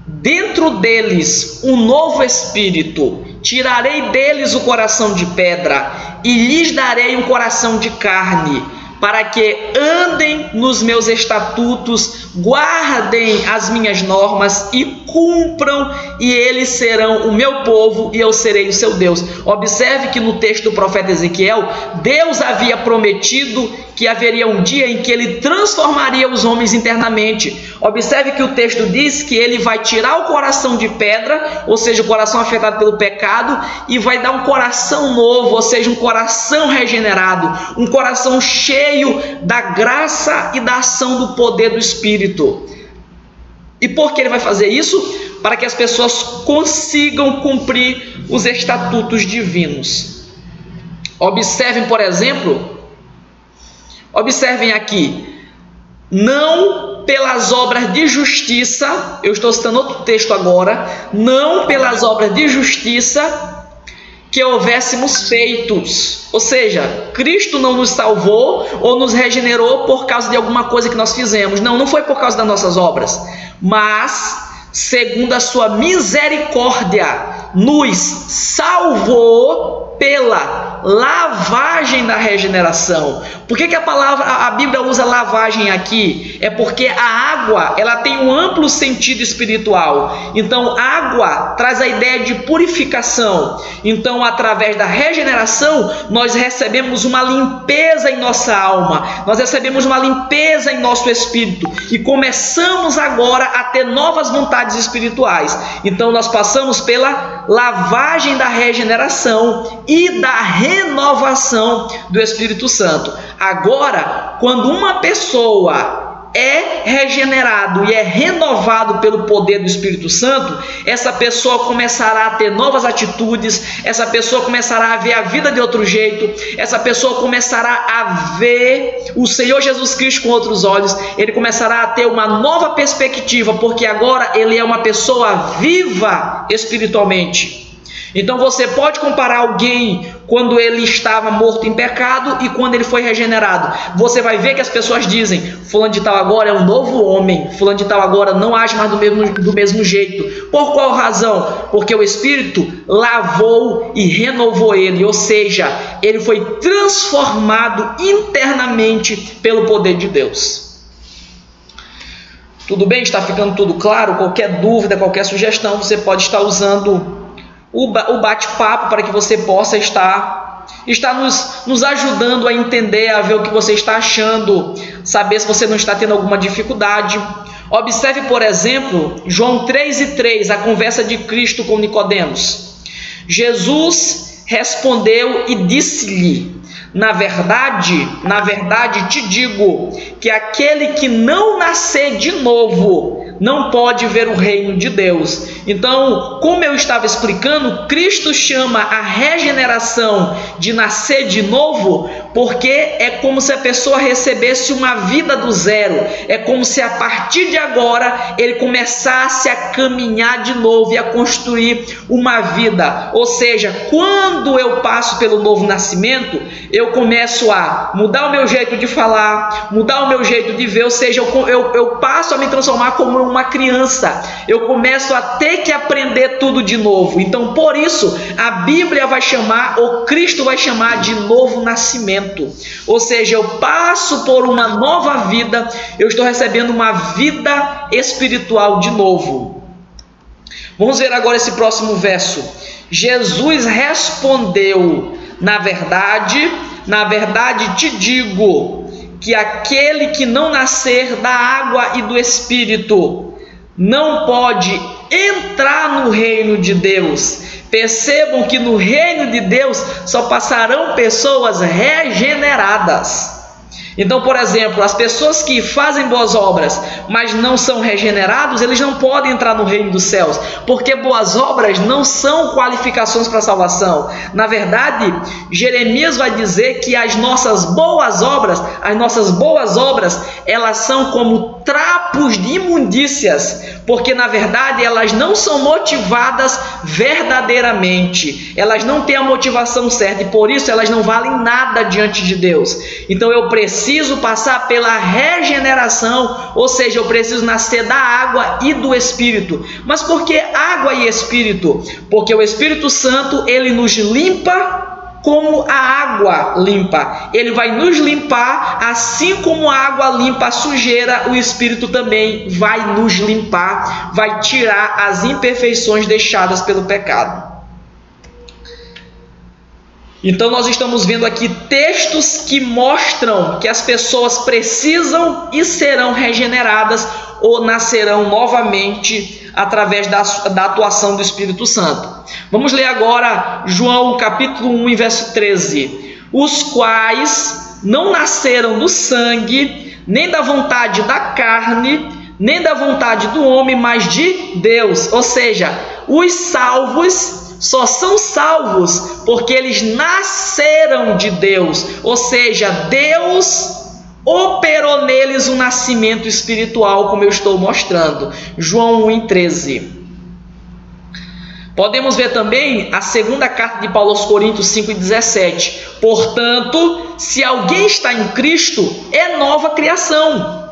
dentro deles um novo espírito, tirarei deles o coração de pedra, e lhes darei um coração de carne, para que andem nos meus estatutos, guardem as minhas normas e cumpram, e eles serão o meu povo e eu serei o seu Deus. Observe que no texto do profeta Ezequiel, Deus havia prometido que haveria um dia em que ele transformaria os homens internamente. Observe que o texto diz que ele vai tirar o coração de pedra, ou seja, o coração afetado pelo pecado, e vai dar um coração novo, ou seja, um coração regenerado, um coração cheio da graça e da ação do poder do Espírito. E por que ele vai fazer isso? Para que as pessoas consigam cumprir os estatutos divinos. Observem, por exemplo, observem aqui, não pelas obras de justiça, eu estou citando outro texto agora, não pelas obras de justiça que houvéssemos feitos, ou seja, Cristo não nos salvou ou nos regenerou por causa de alguma coisa que nós fizemos, não foi por causa das nossas obras, mas segundo a sua misericórdia nos salvou pela lavagem da regeneração. Por que a Bíblia usa lavagem aqui? É porque a água ela tem um amplo sentido espiritual. Então água traz a ideia de purificação. Então através da regeneração nós recebemos uma limpeza em nossa alma, nós recebemos uma limpeza em nosso espírito e começamos agora a ter novas vontades espirituais. Então nós passamos pela lavagem da regeneração e da renovação do Espírito Santo. Agora, quando uma pessoa é regenerado e é renovado pelo poder do Espírito Santo, essa pessoa começará a ter novas atitudes, essa pessoa começará a ver a vida de outro jeito, essa pessoa começará a ver o Senhor Jesus Cristo com outros olhos, ele começará a ter uma nova perspectiva, porque agora ele é uma pessoa viva espiritualmente. Então você pode comparar alguém quando ele estava morto em pecado e quando ele foi regenerado. Você vai ver que as pessoas dizem: fulano de tal agora é um novo homem, fulano de tal agora não age mais do mesmo jeito. Por qual razão? Porque o Espírito lavou e renovou ele, ou seja, ele foi transformado internamente pelo poder de Deus. Tudo bem? Está ficando tudo claro? Qualquer dúvida, qualquer sugestão, você pode estar usando o bate-papo para que você possa estar nos ajudando a entender, a ver o que você está achando, saber se você não está tendo alguma dificuldade. Observe, por exemplo, João 3:3, a conversa de Cristo com Nicodemos. Jesus respondeu e disse-lhe: na verdade te digo que aquele que não nascer de novo não pode ver o reino de Deus. Então, como eu estava explicando, Cristo chama a regeneração de nascer de novo, porque é como se a pessoa recebesse uma vida do zero. É como se a partir de agora ele começasse a caminhar de novo e a construir uma vida. Ou seja, quando eu passo pelo novo nascimento, eu começo a mudar o meu jeito de falar, mudar o meu jeito de ver, ou seja, eu passo a me transformar como uma criança, eu começo a ter que aprender tudo de novo. Então, por isso, a Bíblia vai chamar, ou Cristo vai chamar de novo nascimento. Ou seja, eu passo por uma nova vida, eu estou recebendo uma vida espiritual de novo. Vamos ver agora esse próximo verso. Jesus respondeu: na verdade te digo que aquele que não nascer da água e do Espírito não pode entrar no reino de Deus. Percebam que no reino de Deus só passarão pessoas regeneradas. Então, por exemplo, as pessoas que fazem boas obras, mas não são regenerados, eles não podem entrar no reino dos céus, porque boas obras não são qualificações para a salvação. Na verdade, Jeremias vai dizer que as nossas boas obras, elas são como trapos de imundícias, porque na verdade elas não são motivadas verdadeiramente, elas não têm a motivação certa e por isso elas não valem nada diante de Deus. Então eu preciso passar pela regeneração, ou seja, eu preciso nascer da água e do Espírito. Mas por que água e Espírito? Porque o Espírito Santo, ele nos limpa como a água limpa. Ele vai nos limpar, assim como a água limpa a sujeira, o Espírito também vai nos limpar, vai tirar as imperfeições deixadas pelo pecado. Então nós estamos vendo aqui textos que mostram que as pessoas precisam e serão regeneradas ou nascerão novamente através da atuação do Espírito Santo. Vamos ler agora João capítulo 1, verso 13. Os quais não nasceram do sangue, nem da vontade da carne, nem da vontade do homem, mas de Deus. Ou seja, os salvos só são salvos porque eles nasceram de Deus, ou seja, Deus operou neles um nascimento espiritual, como eu estou mostrando. João 1:13. Podemos ver também a segunda carta de Paulo aos Coríntios 5:17. Portanto, se alguém está em Cristo, é nova criação.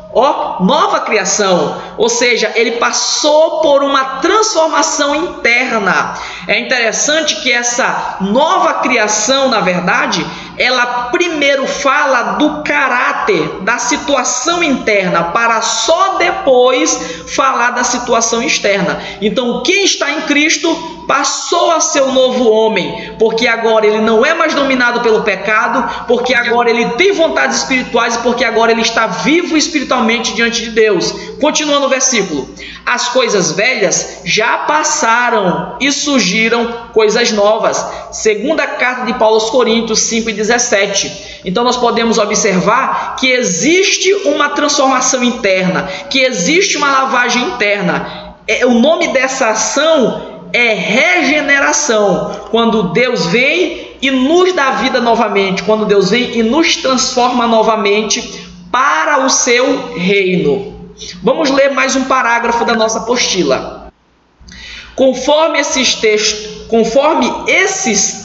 Nova criação, ou seja, ele passou por uma transformação interna. É interessante que essa nova criação, na verdade, ela primeiro fala do caráter, da situação interna, para só depois falar da situação externa. Então, quem está em Cristo passou a ser um novo homem, porque agora ele não é mais dominado pelo pecado, porque agora ele tem vontades espirituais e porque agora ele está vivo espiritualmente diante de Deus. Continuando o versículo: as coisas velhas já passaram e surgiram coisas novas. Segunda carta de Paulo aos Coríntios 5:17. 17. Então nós podemos observar que existe uma transformação interna, que existe uma lavagem interna. O nome dessa ação é regeneração, quando Deus vem e nos dá vida novamente, quando Deus vem e nos transforma novamente para o seu reino. Vamos ler mais um parágrafo da nossa apostila. Conforme esses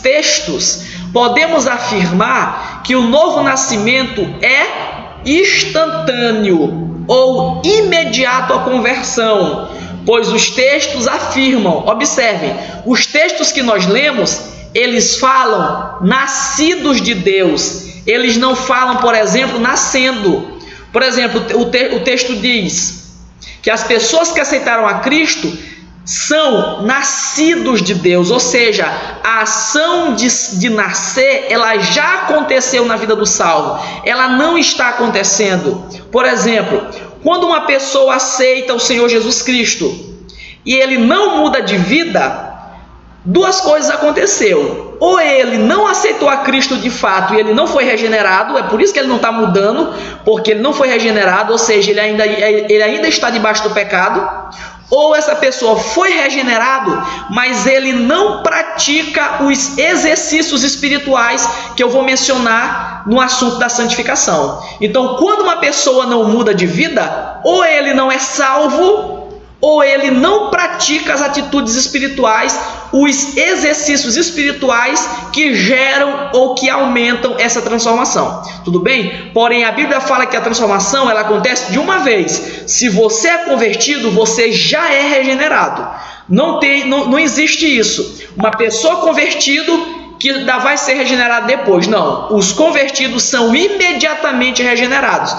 textos, podemos afirmar que o novo nascimento é instantâneo ou imediato à conversão, pois os textos afirmam, observem, os textos que nós lemos, eles falam nascidos de Deus, eles não falam, por exemplo, nascendo. Por exemplo, o texto diz que as pessoas que aceitaram a Cristo são nascidos de Deus, ou seja, a ação de nascer, ela já aconteceu na vida do salvo, ela não está acontecendo. Por exemplo, quando uma pessoa aceita o Senhor Jesus Cristo e ele não muda de vida, duas coisas aconteceram. Ou ele não aceitou a Cristo de fato e ele não foi regenerado, é por isso que ele não está mudando, porque ele não foi regenerado, ou seja, ele ainda está debaixo do pecado. Ou essa pessoa foi regenerado, mas ele não pratica os exercícios espirituais que eu vou mencionar no assunto da santificação. Então, quando uma pessoa não muda de vida, ou ele não é salvo, ou ele não pratica as atitudes espirituais, os exercícios espirituais que geram ou que aumentam essa transformação. Tudo bem? Porém, a Bíblia fala que a transformação ela acontece de uma vez. Se você é convertido, você já é regenerado. Não existe isso. Uma pessoa convertida que vai ser regenerada depois. Não. Os convertidos são imediatamente regenerados.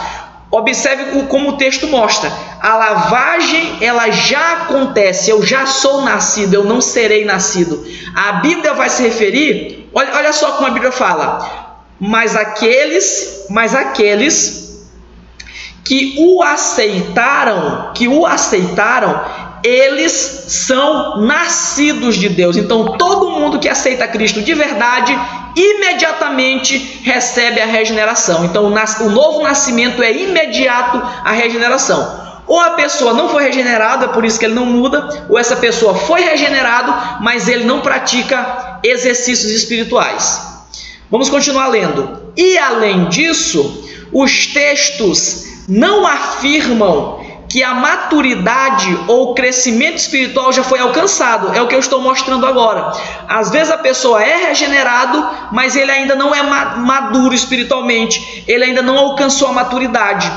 Observe como o texto mostra, a lavagem ela já acontece, eu já sou nascido, eu não serei nascido. A Bíblia vai se referir, olha só como a Bíblia fala, mas aqueles que o aceitaram, eles são nascidos de Deus. Então todo mundo que aceita Cristo de verdade, imediatamente recebe a regeneração. Então o novo nascimento é imediato à regeneração. Ou a pessoa não foi regenerada, por isso que ele não muda, ou essa pessoa foi regenerado, mas ele não pratica exercícios espirituais. Vamos continuar lendo. E além disso, os textos não afirmam que a maturidade ou o crescimento espiritual já foi alcançado. É o que eu estou mostrando agora. Às vezes a pessoa é regenerado, mas ele ainda não é maduro espiritualmente. Ele ainda não alcançou a maturidade.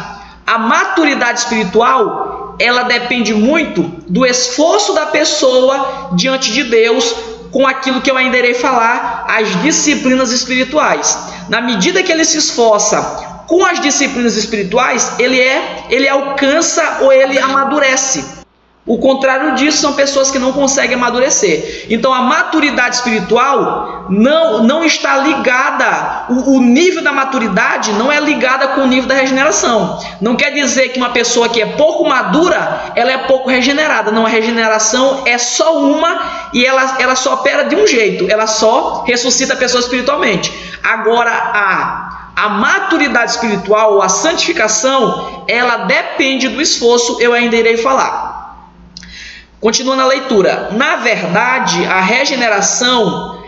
A maturidade espiritual, ela depende muito do esforço da pessoa diante de Deus, com aquilo que eu ainda irei falar, as disciplinas espirituais. Na medida que ele se esforça com as disciplinas espirituais, ele alcança ou ele amadurece. O contrário disso são pessoas que não conseguem amadurecer. Então a maturidade espiritual não está ligada, o nível da maturidade não é ligada com o nível da regeneração. Não quer dizer que uma pessoa que é pouco madura, ela é pouco regenerada. Não, a regeneração é só uma e ela só opera de um jeito, ela só ressuscita a pessoa espiritualmente. Agora a maturidade espiritual, ou a santificação, ela depende do esforço, eu ainda irei falar. Continuando a leitura. Na verdade, a regeneração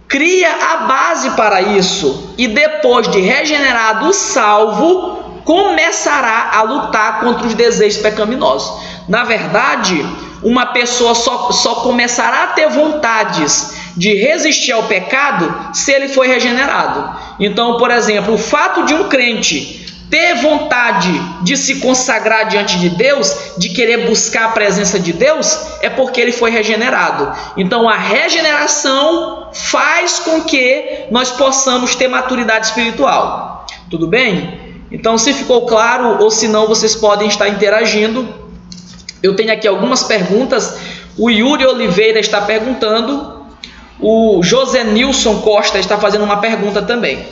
cria a base para isso, e depois de regenerado o salvo, começará a lutar contra os desejos pecaminosos. Na verdade, uma pessoa só começará a ter vontades de resistir ao pecado se ele foi regenerado. Então, por exemplo, o fato de um crente ter vontade de se consagrar diante de Deus, de querer buscar a presença de Deus, é porque ele foi regenerado. Então a regeneração faz com que nós possamos ter maturidade espiritual. Tudo bem? Então, se ficou claro, ou se não, vocês podem estar interagindo. Eu tenho aqui algumas perguntas. O Yuri Oliveira está perguntando, o José Nilson Costa está fazendo uma pergunta também.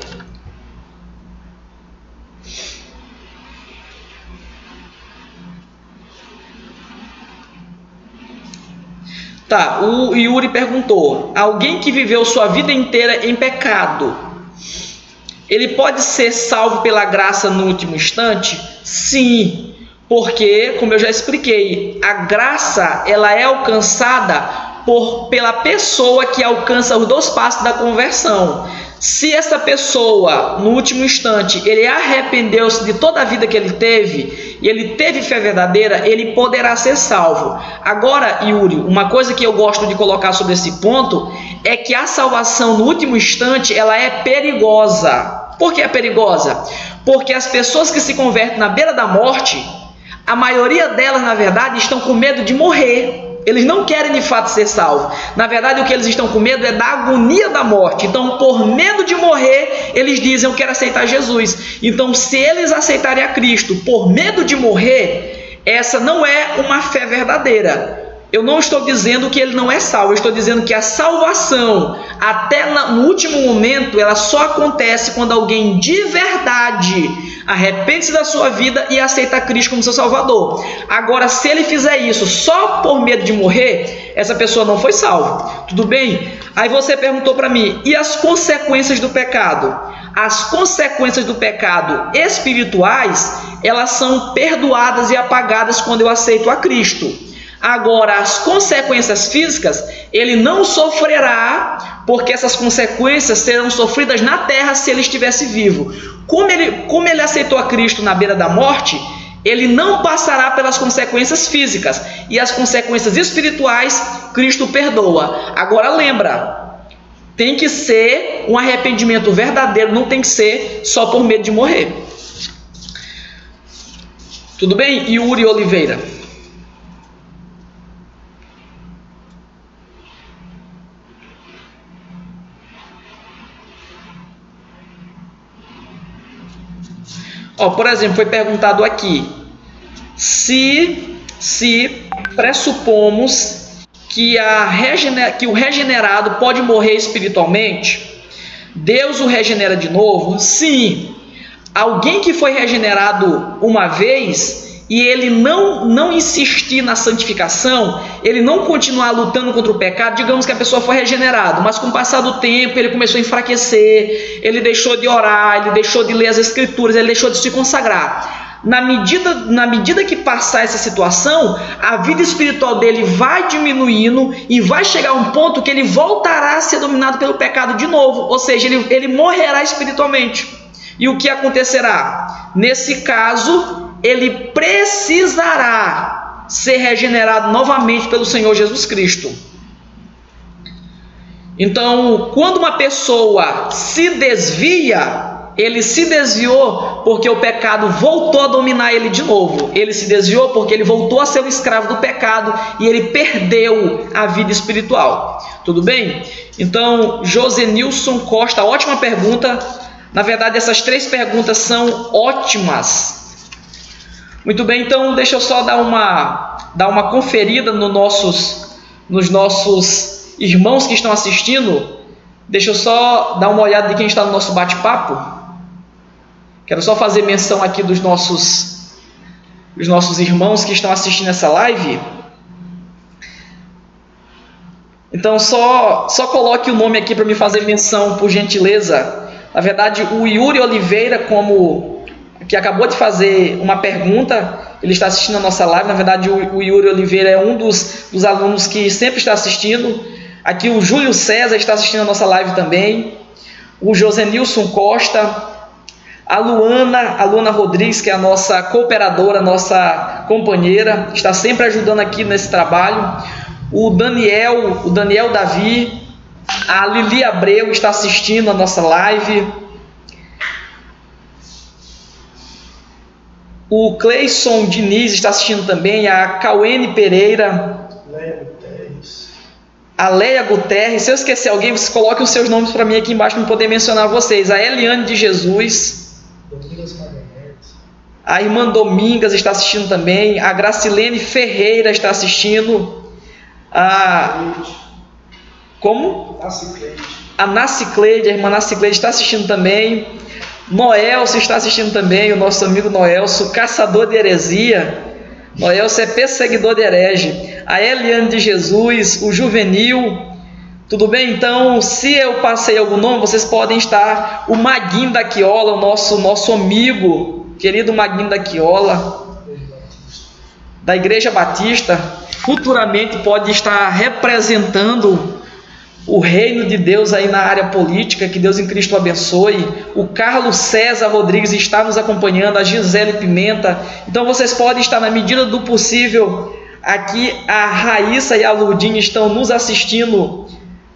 Tá, o Yuri perguntou, alguém que viveu sua vida inteira em pecado Ele pode ser salvo pela graça no último instante? Sim, porque, como eu já expliquei, a graça ela é alcançada pela pessoa que alcança os 2 passos da conversão. Se essa pessoa, no último instante, ele arrependeu-se de toda a vida que ele teve, e ele teve fé verdadeira, ele poderá ser salvo. Agora, Yuri, uma coisa que eu gosto de colocar sobre esse ponto, é que a salvação no último instante, ela é perigosa. Por que é perigosa? Porque as pessoas que se convertem na beira da morte, a maioria delas, na verdade, estão com medo de morrer. Eles não querem de fato ser salvos. Na verdade, o que eles estão com medo é da agonia da morte. Então, por medo de morrer, eles dizem: eu quero aceitar Jesus. Então, se eles aceitarem a Cristo por medo de morrer, essa não é uma fé verdadeira. Eu não estou dizendo que ele não é salvo, eu estou dizendo que a salvação, até no último momento, ela só acontece quando alguém de verdade arrepende-se da sua vida e aceita Cristo como seu Salvador. Agora, se ele fizer isso só por medo de morrer, essa pessoa não foi salva. Tudo bem? Aí você perguntou para mim, e as consequências do pecado? As consequências do pecado espirituais, elas são perdoadas e apagadas quando eu aceito a Cristo. Agora, as consequências físicas, ele não sofrerá, porque essas consequências serão sofridas na terra se ele estivesse vivo. Como ele aceitou a Cristo na beira da morte, ele não passará pelas consequências físicas. E as consequências espirituais, Cristo perdoa. Agora lembra, tem que ser um arrependimento verdadeiro, não tem que ser só por medo de morrer. Tudo bem? Yuri Oliveira. Por exemplo, foi perguntado aqui, se pressupomos que o regenerado pode morrer espiritualmente, Deus o regenera de novo? Sim. Alguém que foi regenerado uma vez e ele não insistir na santificação, ele não continuar lutando contra o pecado, digamos que a pessoa foi regenerada, mas com o passar do tempo ele começou a enfraquecer, ele deixou de orar, ele deixou de ler as escrituras, ele deixou de se consagrar. Na medida que passar essa situação, a vida espiritual dele vai diminuindo e vai chegar a um ponto que ele voltará a ser dominado pelo pecado de novo, ou seja, ele morrerá espiritualmente. E o que acontecerá? Nesse caso, ele precisará ser regenerado novamente pelo Senhor Jesus Cristo. Então, quando uma pessoa se desvia, ele se desviou porque o pecado voltou a dominar ele de novo. Ele se desviou porque ele voltou a ser um escravo do pecado e ele perdeu a vida espiritual. Tudo bem? Então, Josenilson Costa, ótima pergunta. Na verdade, essas 3 perguntas são ótimas. Muito bem, então deixa eu só dar uma conferida nos nossos irmãos que estão assistindo. Deixa eu só dar uma olhada de quem está no nosso bate-papo. Quero só fazer menção aqui dos nossos irmãos que estão assistindo essa live. Então só coloque o nome aqui para me fazer menção, por gentileza. Na verdade, o Yuri Oliveira, que acabou de fazer uma pergunta, ele está assistindo a nossa live. Na verdade, o Yuri Oliveira é um dos alunos que sempre está assistindo. Aqui o Júlio César está assistindo a nossa live também. O Josenilson Costa. A Luana Rodrigues, que é a nossa cooperadora, nossa companheira, está sempre ajudando aqui nesse trabalho. O Daniel Davi. A Lili Abreu está assistindo a nossa live. O Cleison Diniz está assistindo também. A Cauene Pereira. A Leia Guterres. Se eu esquecer alguém, vocês coloquem os seus nomes para mim aqui embaixo para eu poder mencionar vocês. A Eliane de Jesus. A irmã Domingas está assistindo também. A Gracilene Ferreira está assistindo. Como? A Nacicleide, a irmã Nacicleide está assistindo também. Noelso está assistindo também, o nosso amigo Noelso, caçador de heresia. Noelso é perseguidor de herege. A Eliane de Jesus, o Juvenil. Tudo bem? Então, se eu passei algum nome, vocês podem estar. O Maguinho da Quiola, o nosso amigo, querido Maguinho da Quiola, da Igreja Batista, futuramente pode estar representando o reino de Deus aí na área política. Que Deus em Cristo abençoe. O Carlos César Rodrigues está nos acompanhando, a Gisele Pimenta. Então vocês podem estar, na medida do possível. Aqui a Raíssa e a Lourdinha estão nos assistindo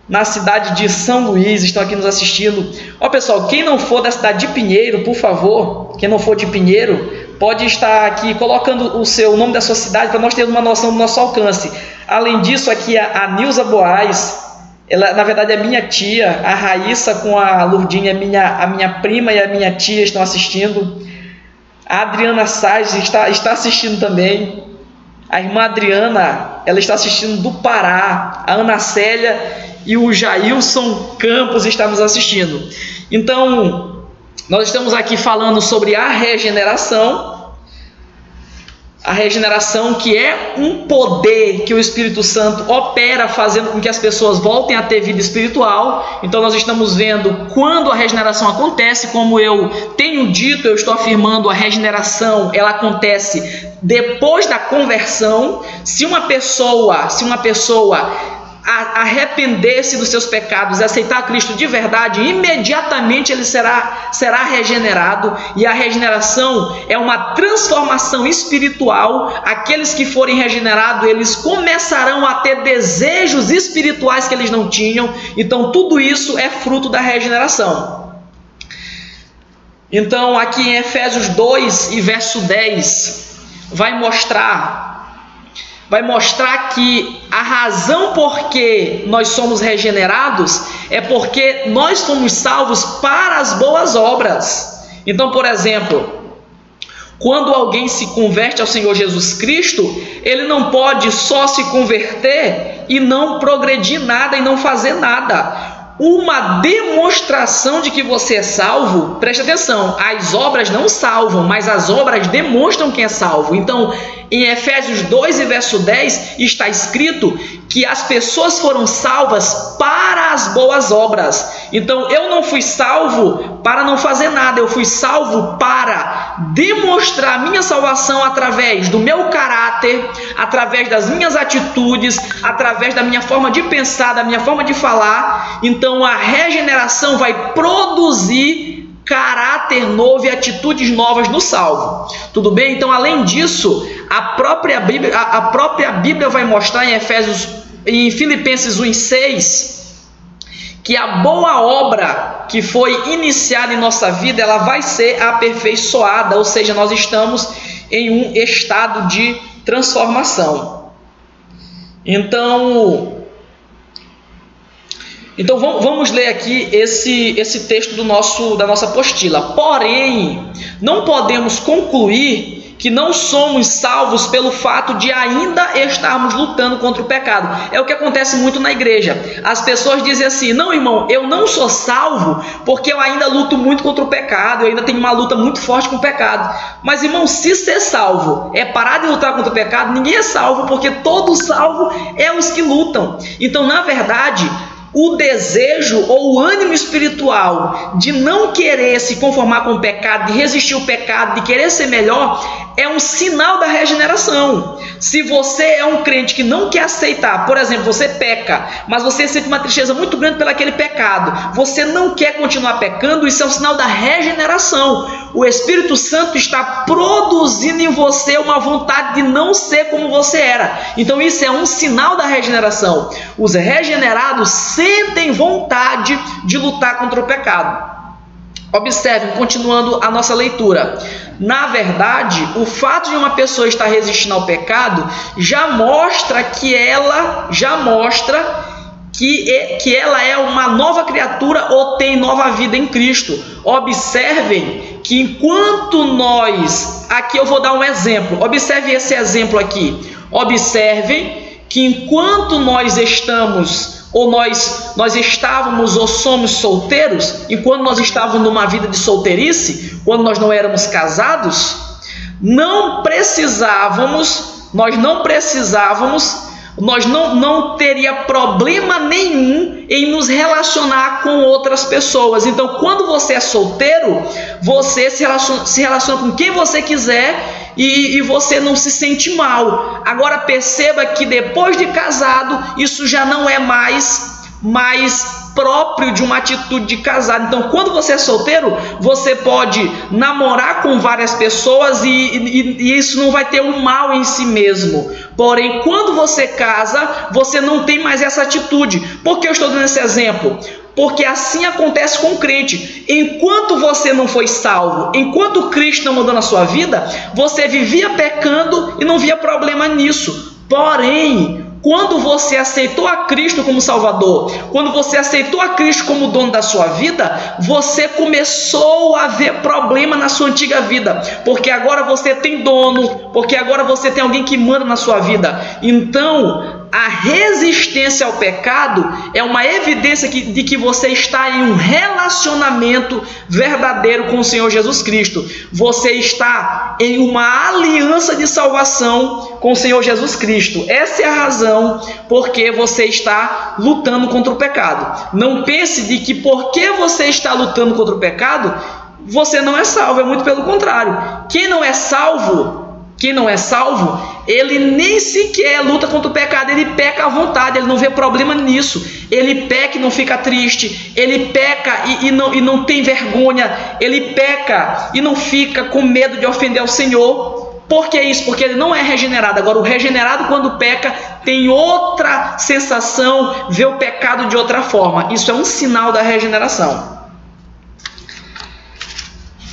na cidade de São Luís, estão aqui nos assistindo. Ó pessoal, quem não for da cidade de Pinheiro, por favor, quem não for de Pinheiro, pode estar aqui colocando o nome da sua cidade, para nós termos uma noção do nosso alcance. Além disso, aqui a Nilza Boaz, ela na verdade é minha tia. A Raíssa com a Lourdinha, a minha prima e a minha tia estão assistindo. A Adriana Sais está assistindo também. A irmã Adriana, ela está assistindo do Pará. A Ana Célia e o Jailson Campos estão nos assistindo. Então, nós estamos aqui falando sobre a regeneração. A regeneração, que é um poder que o Espírito Santo opera, fazendo com que as pessoas voltem a ter vida espiritual. Então nós estamos vendo quando a regeneração acontece. Como eu tenho dito, eu estou afirmando, a regeneração ela acontece depois da conversão. Se uma pessoa arrepender-se dos seus pecados e aceitar Cristo de verdade, imediatamente ele será regenerado. E a regeneração é uma transformação espiritual. Aqueles que forem regenerados, eles começarão a ter desejos espirituais que eles não tinham. Então tudo isso é fruto da regeneração. Então aqui em Efésios 2 e verso 10 vai mostrar que a razão por que nós somos regenerados é porque nós fomos salvos para as boas obras. Então, por exemplo, quando alguém se converte ao Senhor Jesus Cristo, ele não pode só se converter e não progredir nada e não fazer nada. Uma demonstração de que você é salvo, preste atenção, as obras não salvam, mas as obras demonstram quem é salvo. Então, em Efésios 2 e verso 10 está escrito que as pessoas foram salvas para as boas obras. Então eu não fui salvo para não fazer nada, eu fui salvo para demonstrar a minha salvação através do meu caráter, através das minhas atitudes, através da minha forma de pensar, da minha forma de falar. Então a regeneração vai produzir caráter novo e atitudes novas no salvo. Tudo bem? Então, além disso, a própria Bíblia vai mostrar em Filipenses 1:6 que a boa obra que foi iniciada em nossa vida, ela vai ser aperfeiçoada, ou seja, nós estamos em um estado de transformação. Então vamos ler aqui esse texto da nossa apostila. Porém, não podemos concluir que não somos salvos pelo fato de ainda estarmos lutando contra o pecado. É o que acontece muito na igreja. As pessoas dizem assim: não, irmão, eu não sou salvo porque eu ainda luto muito contra o pecado, eu ainda tenho uma luta muito forte com o pecado. Mas, irmão, se ser salvo é parar de lutar contra o pecado, ninguém é salvo, porque todo salvo é os que lutam. Então, na verdade, o desejo ou o ânimo espiritual de não querer se conformar com o pecado, de resistir ao pecado, de querer ser melhor, é um sinal da regeneração. Se você é um crente que não quer aceitar, por exemplo, você peca, mas você sente uma tristeza muito grande pelo aquele pecado, você não quer continuar pecando, isso é um sinal da regeneração. O Espírito Santo está produzindo em você uma vontade de não ser como você era. Então isso é um sinal da regeneração. Os regenerados sentem vontade de lutar contra o pecado. Observem, continuando a nossa leitura. Na verdade, o fato de uma pessoa estar resistindo ao pecado já mostra que ela é uma nova criatura ou tem nova vida em Cristo. Observem que enquanto nós... Aqui eu vou dar um exemplo. Observe esse exemplo aqui. Observem que enquanto nós estamos... ou nós estávamos ou somos solteiros, enquanto nós estávamos numa vida de solteirice, quando nós não éramos casados, nós não precisávamos Nós não teria problema nenhum em nos relacionar com outras pessoas. Então, quando você é solteiro, você se relaciona com quem você quiser e você não se sente mal. Agora perceba que depois de casado, isso já não é mais próprio de uma atitude de casado. Então, quando você é solteiro, você pode namorar com várias pessoas e isso não vai ter um mal em si mesmo. Porém, quando você casa, você não tem mais essa atitude. Por que eu estou dando esse exemplo? Porque assim acontece com o crente. Enquanto você não foi salvo, enquanto Cristo não mudou na sua vida, você vivia pecando e não via problema nisso. Porém, quando você aceitou a Cristo como Salvador, quando você aceitou a Cristo como dono da sua vida, você começou a ver problema na sua antiga vida, porque agora você tem dono, porque agora você tem alguém que manda na sua vida. Então, a resistência ao pecado é uma evidência de que você está em um relacionamento verdadeiro com o Senhor Jesus Cristo. Você está em uma aliança de salvação com o Senhor Jesus Cristo. Essa é a razão porque você está lutando contra o pecado. Não pense de que porque você está lutando contra o pecado, você não é salvo. É muito pelo contrário. Quem não é salvo, ele nem sequer luta contra o pecado, ele peca à vontade, ele não vê problema nisso. Ele peca e não fica triste, ele peca e não tem vergonha, ele peca e não fica com medo de ofender ao Senhor. Por que isso? Porque ele não é regenerado. Agora, o regenerado, quando peca, tem outra sensação, vê o pecado de outra forma. Isso é um sinal da regeneração.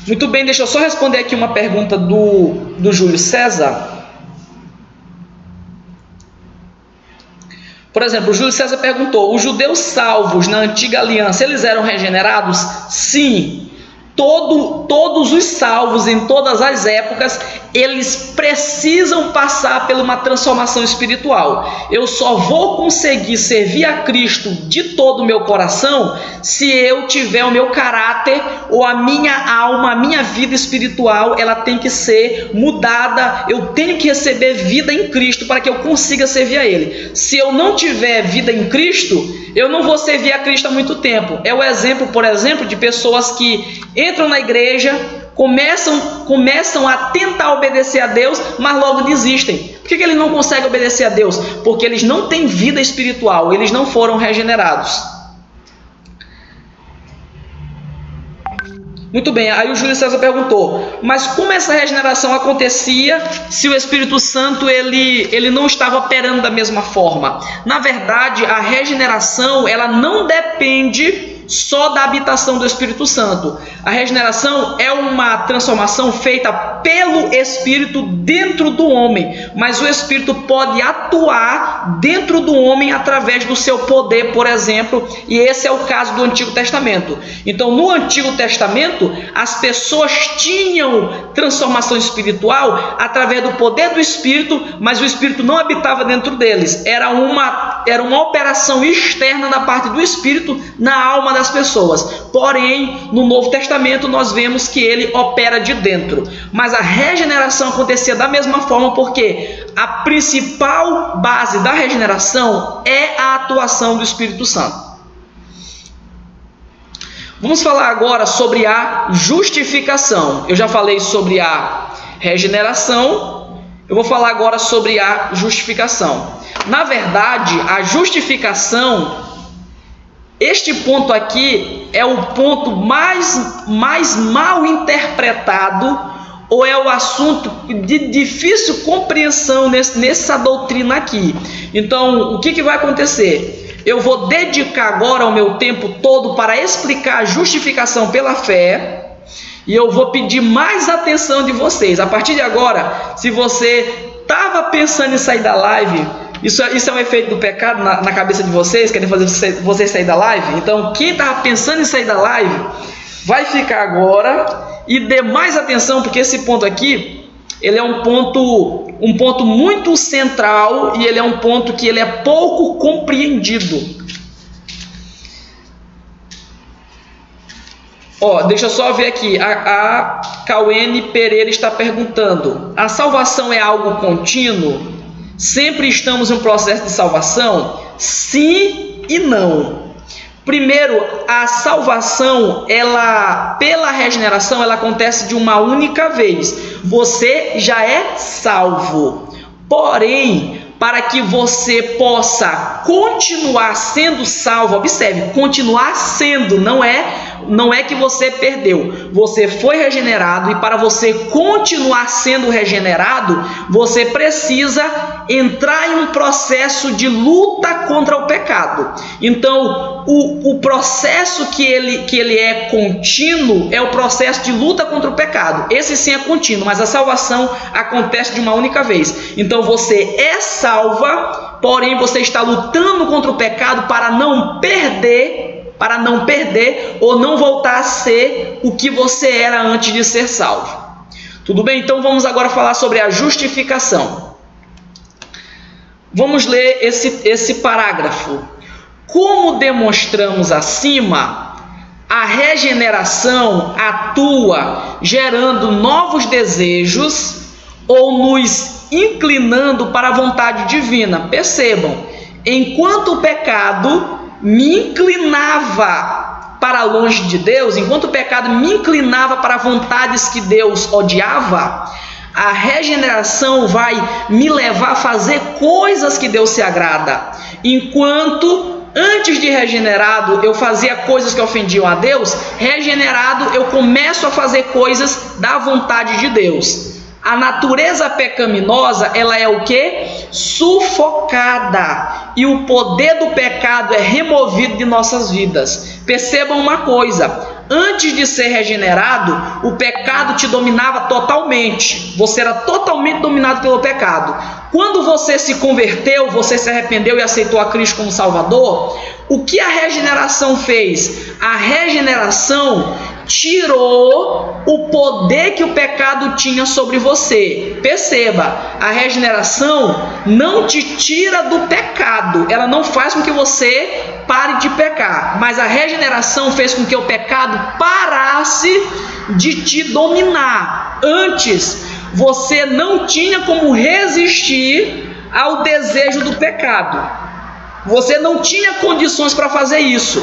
Muito bem, deixa eu só responder aqui uma pergunta do Júlio César. Por exemplo, o Júlio César perguntou: os judeus salvos na antiga aliança, eles eram regenerados? Sim. Todos os salvos em todas as épocas, eles precisam passar por uma transformação espiritual. Eu só vou conseguir servir a Cristo de todo o meu coração se eu tiver o meu caráter ou a minha alma, a minha vida espiritual, ela tem que ser mudada. Eu tenho que receber vida em Cristo para que eu consiga servir a Ele. Se eu não tiver vida em Cristo, eu não vou servir a Cristo há muito tempo. É o exemplo, por exemplo, de pessoas que entram na igreja, começam a tentar obedecer a Deus, mas logo desistem. Por que eles não conseguem obedecer a Deus? Porque eles não têm vida espiritual, eles não foram regenerados. Muito bem, aí o Júlio César perguntou: mas como essa regeneração acontecia se o Espírito Santo ele não estava operando da mesma forma? Na verdade, a regeneração ela não depende só da habitação do Espírito Santo. A regeneração é uma transformação feita pelo Espírito dentro do homem, mas o Espírito pode atuar dentro do homem através do seu poder, por exemplo, e esse é o caso do Antigo Testamento. Então, no Antigo Testamento, as pessoas tinham transformação espiritual através do poder do Espírito, mas o Espírito não habitava dentro deles. Era uma operação externa da parte do Espírito na alma das pessoas. Porém, no Novo Testamento nós vemos que ele opera de dentro. Mas a regeneração acontecia da mesma forma, porque a principal base da regeneração é a atuação do Espírito Santo. Vamos falar agora sobre a justificação. Eu já falei sobre a regeneração, eu vou falar agora sobre a justificação. Na verdade, a justificação, este ponto aqui é o ponto mais mal interpretado, ou é o assunto de difícil compreensão nessa doutrina aqui. Então, o que vai acontecer? Eu vou dedicar agora o meu tempo todo para explicar a justificação pela fé, e eu vou pedir mais atenção de vocês. A partir de agora, se você estava pensando em sair da live, isso é um efeito do pecado na cabeça de vocês, querem fazer vocês sair da live? Então, quem estava pensando em sair da live, vai ficar agora e dê mais atenção, porque esse ponto aqui, ele é um ponto muito central, e ele é um ponto que ele é pouco compreendido. Deixa eu só ver aqui, a Cauene Pereira está perguntando: a salvação é algo contínuo? Sempre estamos em um processo de salvação? Sim e não. Primeiro, a salvação, pela regeneração, ela acontece de uma única vez. Você já é salvo. Porém, para que você possa continuar sendo salvo, observe, continuar sendo, não é que você perdeu, você foi regenerado, e para você continuar sendo regenerado, você precisa entrar em um processo de luta contra o pecado. Então, o processo que ele é contínuo é o processo de luta contra o pecado. Esse sim é contínuo, mas a salvação acontece de uma única vez. Então você é salva, porém você está lutando contra o pecado para não perder ou não voltar a ser o que você era antes de ser salvo. Tudo bem? Então vamos agora falar sobre a justificação. Vamos ler esse parágrafo. Como demonstramos acima, a regeneração atua gerando novos desejos ou nos inclinando para a vontade divina. Percebam, enquanto o pecado me inclinava para longe de Deus, enquanto o pecado me inclinava para vontades que Deus odiava, a regeneração vai me levar a fazer coisas que Deus se agrada. Enquanto antes de regenerado eu fazia coisas que ofendiam a Deus, regenerado eu começo a fazer coisas da vontade de Deus. A natureza pecaminosa, ela é o quê? Sufocada. E o poder do pecado é removido de nossas vidas. Percebam uma coisa. Antes de ser regenerado, o pecado te dominava totalmente. Você era totalmente dominado pelo pecado. Quando você se converteu, você se arrependeu e aceitou a Cristo como Salvador, o que a regeneração fez? A regeneração tirou o poder que o pecado tinha sobre você. Perceba, a regeneração não te tira do pecado, ela não faz com que você pare de pecar, mas a regeneração fez com que o pecado parasse de te dominar. Antes, você não tinha como resistir ao desejo do pecado, você não tinha condições para fazer isso.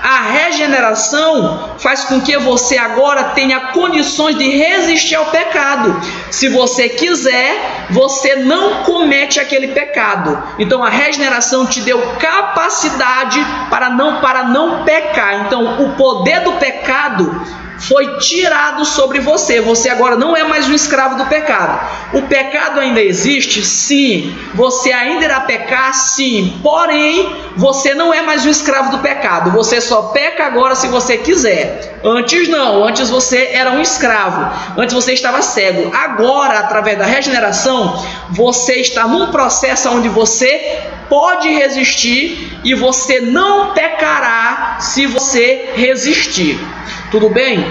A regeneração faz com que você agora tenha condições de resistir ao pecado. Se você quiser, você não comete aquele pecado. Então a regeneração te deu capacidade para não pecar. Então o poder do pecado foi tirado sobre você. Você agora não é mais um escravo do pecado. O pecado ainda existe? Sim. Você ainda irá pecar? Sim. Porém, você não é mais um escravo do pecado. Você só peca agora se você quiser. Antes não. Antes você era um escravo. Antes você estava cego. Agora, através da regeneração, você está num processo onde você pode resistir e você não pecará se você resistir. Tudo bem?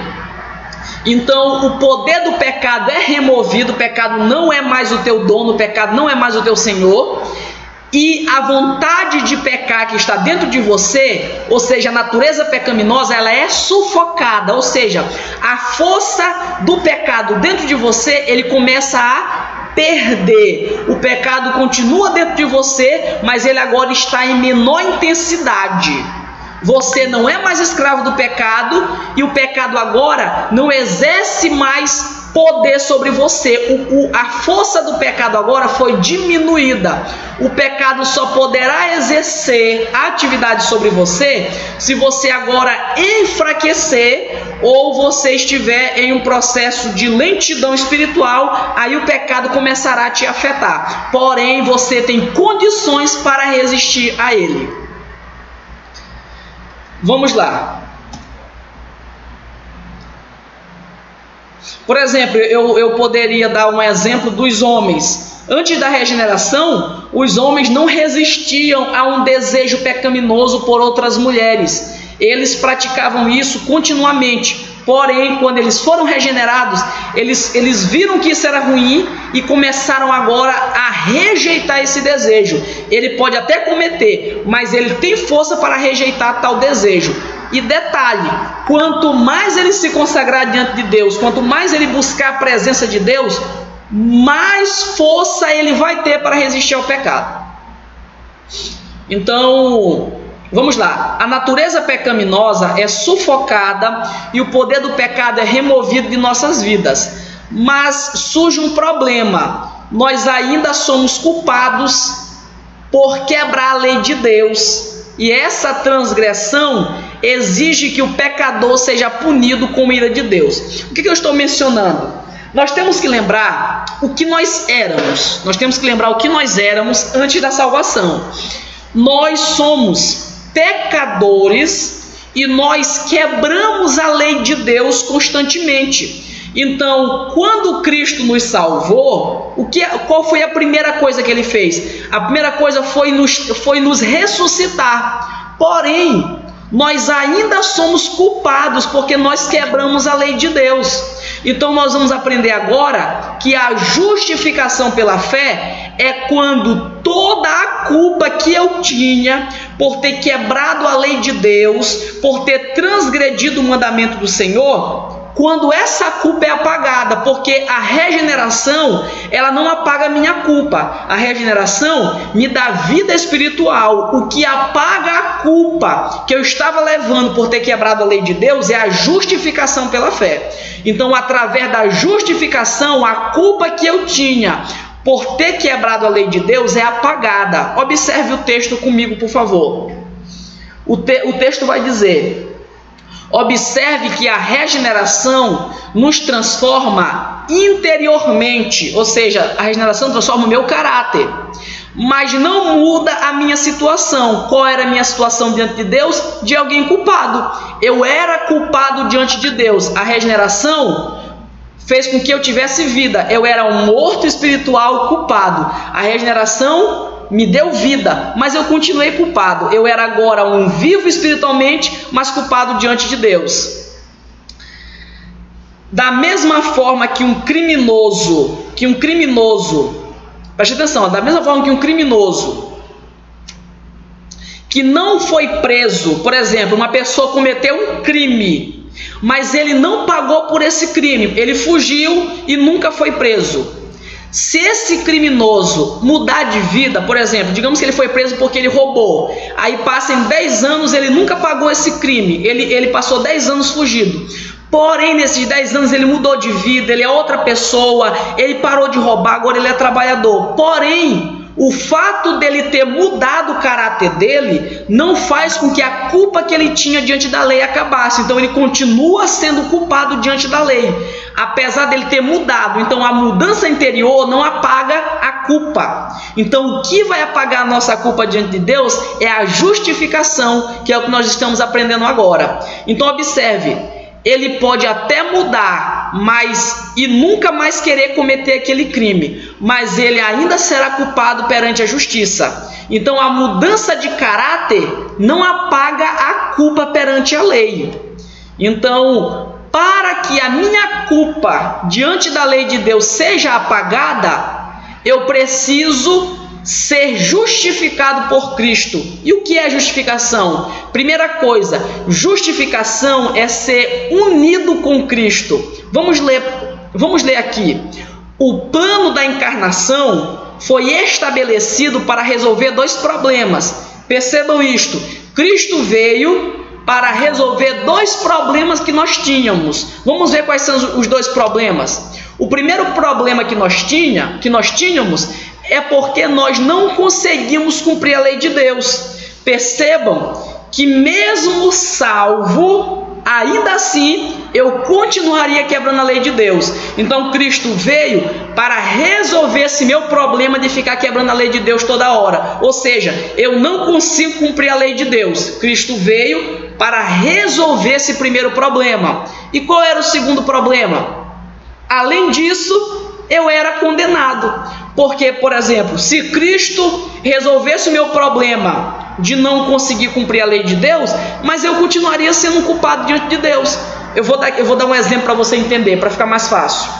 Então o poder do pecado é removido, o pecado não é mais o teu dono, o pecado não é mais o teu senhor, e a vontade de pecar que está dentro de você, ou seja, a natureza pecaminosa, ela é sufocada, ou seja, a força do pecado dentro de você, ele começa a perder. O pecado continua dentro de você, mas ele agora está em menor intensidade. Você não é mais escravo do pecado e o pecado agora não exerce mais poder sobre você. A força do pecado agora foi diminuída. O pecado só poderá exercer atividade sobre você se você agora enfraquecer ou você estiver em um processo de lentidão espiritual. Aí o pecado começará a te afetar. Porém, você tem condições para resistir a ele. Vamos lá. Por exemplo, eu poderia dar um exemplo dos homens. Antes da regeneração, os homens não resistiam a um desejo pecaminoso por outras mulheres. Eles praticavam isso continuamente. Porém, quando eles foram regenerados, eles viram que isso era ruim e começaram agora a rejeitar esse desejo. Ele pode até cometer, mas ele tem força para rejeitar tal desejo. E detalhe, quanto mais ele se consagrar diante de Deus, quanto mais ele buscar a presença de Deus, mais força ele vai ter para resistir ao pecado. Então, vamos lá. A natureza pecaminosa é sufocada e o poder do pecado é removido de nossas vidas. Mas surge um problema. Nós ainda somos culpados por quebrar a lei de Deus. E essa transgressão exige que o pecador seja punido com ira de Deus. O que eu estou mencionando? Nós temos que lembrar o que nós éramos. Nós temos que lembrar o que nós éramos antes da salvação. Nós somos pecadores e nós quebramos a lei de Deus constantemente. Então, quando Cristo nos salvou, qual foi a primeira coisa que Ele fez? A primeira coisa foi nos ressuscitar. Porém, nós ainda somos culpados porque nós quebramos a lei de Deus. Então nós vamos aprender agora que a justificação pela fé é quando toda a culpa que eu tinha por ter quebrado a lei de Deus, por ter transgredido o mandamento do Senhor, quando essa culpa é apagada, porque a regeneração, ela não apaga a minha culpa. A regeneração me dá vida espiritual. O que apaga a culpa que eu estava levando por ter quebrado a lei de Deus é a justificação pela fé. Então, através da justificação, a culpa que eu tinha por ter quebrado a lei de Deus é apagada. Observe o texto comigo, por favor. O texto vai dizer: observe que a regeneração nos transforma interiormente, ou seja, a regeneração transforma o meu caráter, mas não muda a minha situação. Qual era a minha situação diante de Deus? De alguém culpado. Eu era culpado diante de Deus. A regeneração fez com que eu tivesse vida. Eu era um morto espiritual culpado. A regeneração me deu vida, mas eu continuei culpado. Eu era agora um vivo espiritualmente, mas culpado diante de Deus. Da mesma forma que um criminoso, preste atenção, da mesma forma que um criminoso que não foi preso, por exemplo, uma pessoa cometeu um crime, mas ele não pagou por esse crime, ele fugiu e nunca foi preso. Se esse criminoso mudar de vida, por exemplo, digamos que ele foi preso porque ele roubou, aí passam 10 anos, ele nunca pagou esse crime, ele passou 10 anos fugido. Porém, nesses 10 anos ele mudou de vida, ele é outra pessoa, ele parou de roubar, agora ele é trabalhador. Porém, o fato dele ter mudado o caráter dele não faz com que a culpa que ele tinha diante da lei acabasse. Então ele continua sendo culpado diante da lei, apesar dele ter mudado. Então a mudança interior não apaga a culpa. Então o que vai apagar a nossa culpa diante de Deus é a justificação, que é o que nós estamos aprendendo agora. Então observe, ele pode até mudar, e nunca mais querer cometer aquele crime, mas ele ainda será culpado perante a justiça. Então a mudança de caráter não apaga a culpa perante a lei. Então, para que a minha culpa diante da lei de Deus seja apagada, eu preciso ser justificado por Cristo. E o que é justificação? Primeira coisa, justificação é ser unido com Cristo. Vamos ler aqui. O plano da encarnação foi estabelecido para resolver 2 problemas. Percebam isto. Cristo veio para resolver 2 problemas que nós tínhamos. Vamos ver quais são os 2 problemas. O primeiro problema que nós tínhamos é porque nós não conseguimos cumprir a lei de Deus. Percebam que mesmo salvo, ainda assim eu continuaria quebrando a lei de Deus. Então Cristo veio para resolver esse meu problema de ficar quebrando a lei de Deus toda hora. Ou seja, eu não consigo cumprir a lei de Deus. Cristo veio para resolver esse primeiro problema. E qual era o segundo problema? Além disso, eu era condenado. Porque, por exemplo, se Cristo resolvesse o meu problema de não conseguir cumprir a lei de Deus, mas eu continuaria sendo culpado diante de Deus. Eu vou dar um exemplo para você entender, para ficar mais fácil.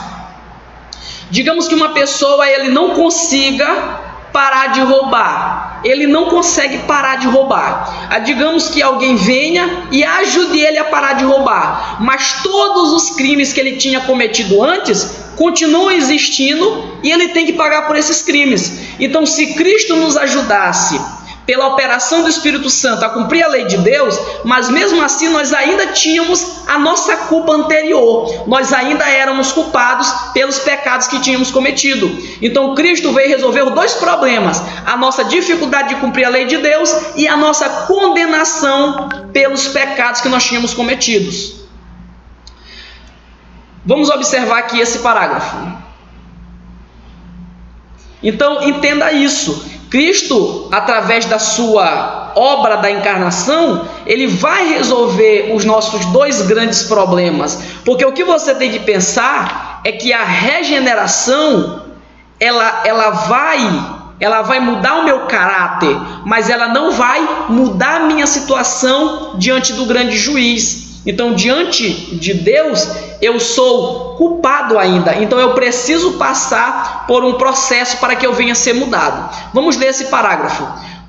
Digamos que uma pessoa ele não consiga parar de roubar. ele não consegue parar de roubar. Digamos que alguém venha e ajude ele a parar de roubar, mas todos os crimes que ele tinha cometido antes continuam existindo e ele tem que pagar por esses crimes. Então, se Cristo nos ajudasse pela operação do Espírito Santo a cumprir a lei de Deus, mas mesmo assim nós ainda tínhamos a nossa culpa anterior, nós ainda éramos culpados pelos pecados que tínhamos cometido. Então Cristo veio resolver os dois problemas: a nossa dificuldade de cumprir a lei de Deus e a nossa condenação pelos pecados que nós tínhamos cometidos. Vamos observar aqui esse parágrafo. Então entenda isso. Cristo, através da sua obra da encarnação, ele vai resolver os nossos dois grandes problemas. Porque o que você tem que pensar é que a regeneração, ela vai mudar o meu caráter, mas ela não vai mudar a minha situação diante do grande juiz. Então, diante de Deus, eu sou culpado ainda. Então, eu preciso passar por um processo para que eu venha a ser mudado. Vamos ler esse parágrafo.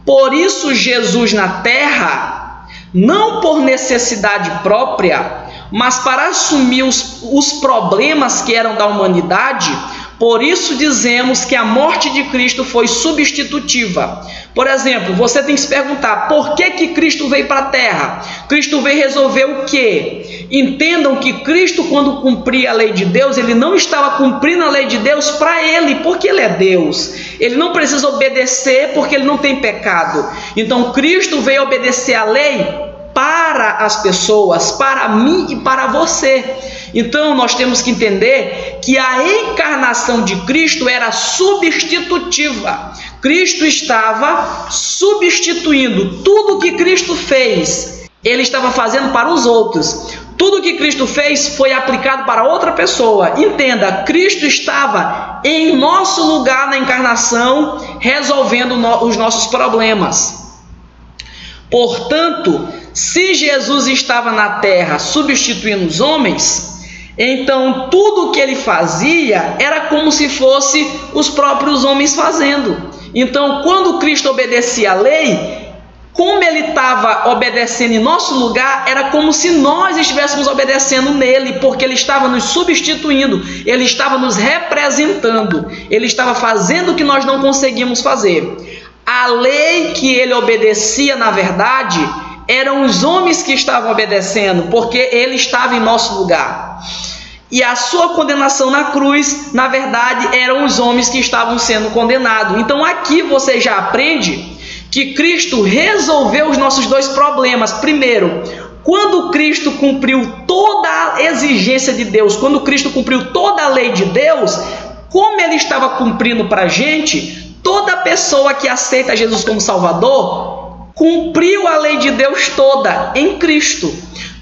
Por isso, Jesus na terra, não por necessidade própria, mas para assumir os problemas que eram da humanidade, por isso dizemos que a morte de Cristo foi substitutiva. Por exemplo, você tem que se perguntar, por que Cristo veio para a terra? Cristo veio resolver o quê? Entendam que Cristo, quando cumpria a lei de Deus, ele não estava cumprindo a lei de Deus para ele, porque ele é Deus. Ele não precisa obedecer porque ele não tem pecado. Então Cristo veio obedecer a lei para as pessoas, para mim e para você. Então nós temos que entender que a encarnação de Cristo era substitutiva. Cristo estava substituindo tudo que Cristo fez. Ele estava fazendo para os outros. Tudo que Cristo fez foi aplicado para outra pessoa. Entenda, Cristo estava em nosso lugar na encarnação, resolvendo os nossos problemas. Portanto, se Jesus estava na terra substituindo os homens, então tudo o que ele fazia era como se fosse os próprios homens fazendo. Então, quando Cristo obedecia a lei, como ele estava obedecendo em nosso lugar, era como se nós estivéssemos obedecendo nele, porque ele estava nos substituindo, ele estava nos representando, ele estava fazendo o que nós não conseguimos fazer. A lei que ele obedecia, na verdade, eram os homens que estavam obedecendo, porque ele estava em nosso lugar. E a sua condenação na cruz, na verdade, eram os homens que estavam sendo condenados. Então aqui você já aprende que Cristo resolveu os nossos dois problemas. Primeiro, quando Cristo cumpriu toda a exigência de Deus, quando Cristo cumpriu toda a lei de Deus, como ele estava cumprindo para a gente, toda pessoa que aceita Jesus como Salvador cumpriu a lei de Deus toda em Cristo.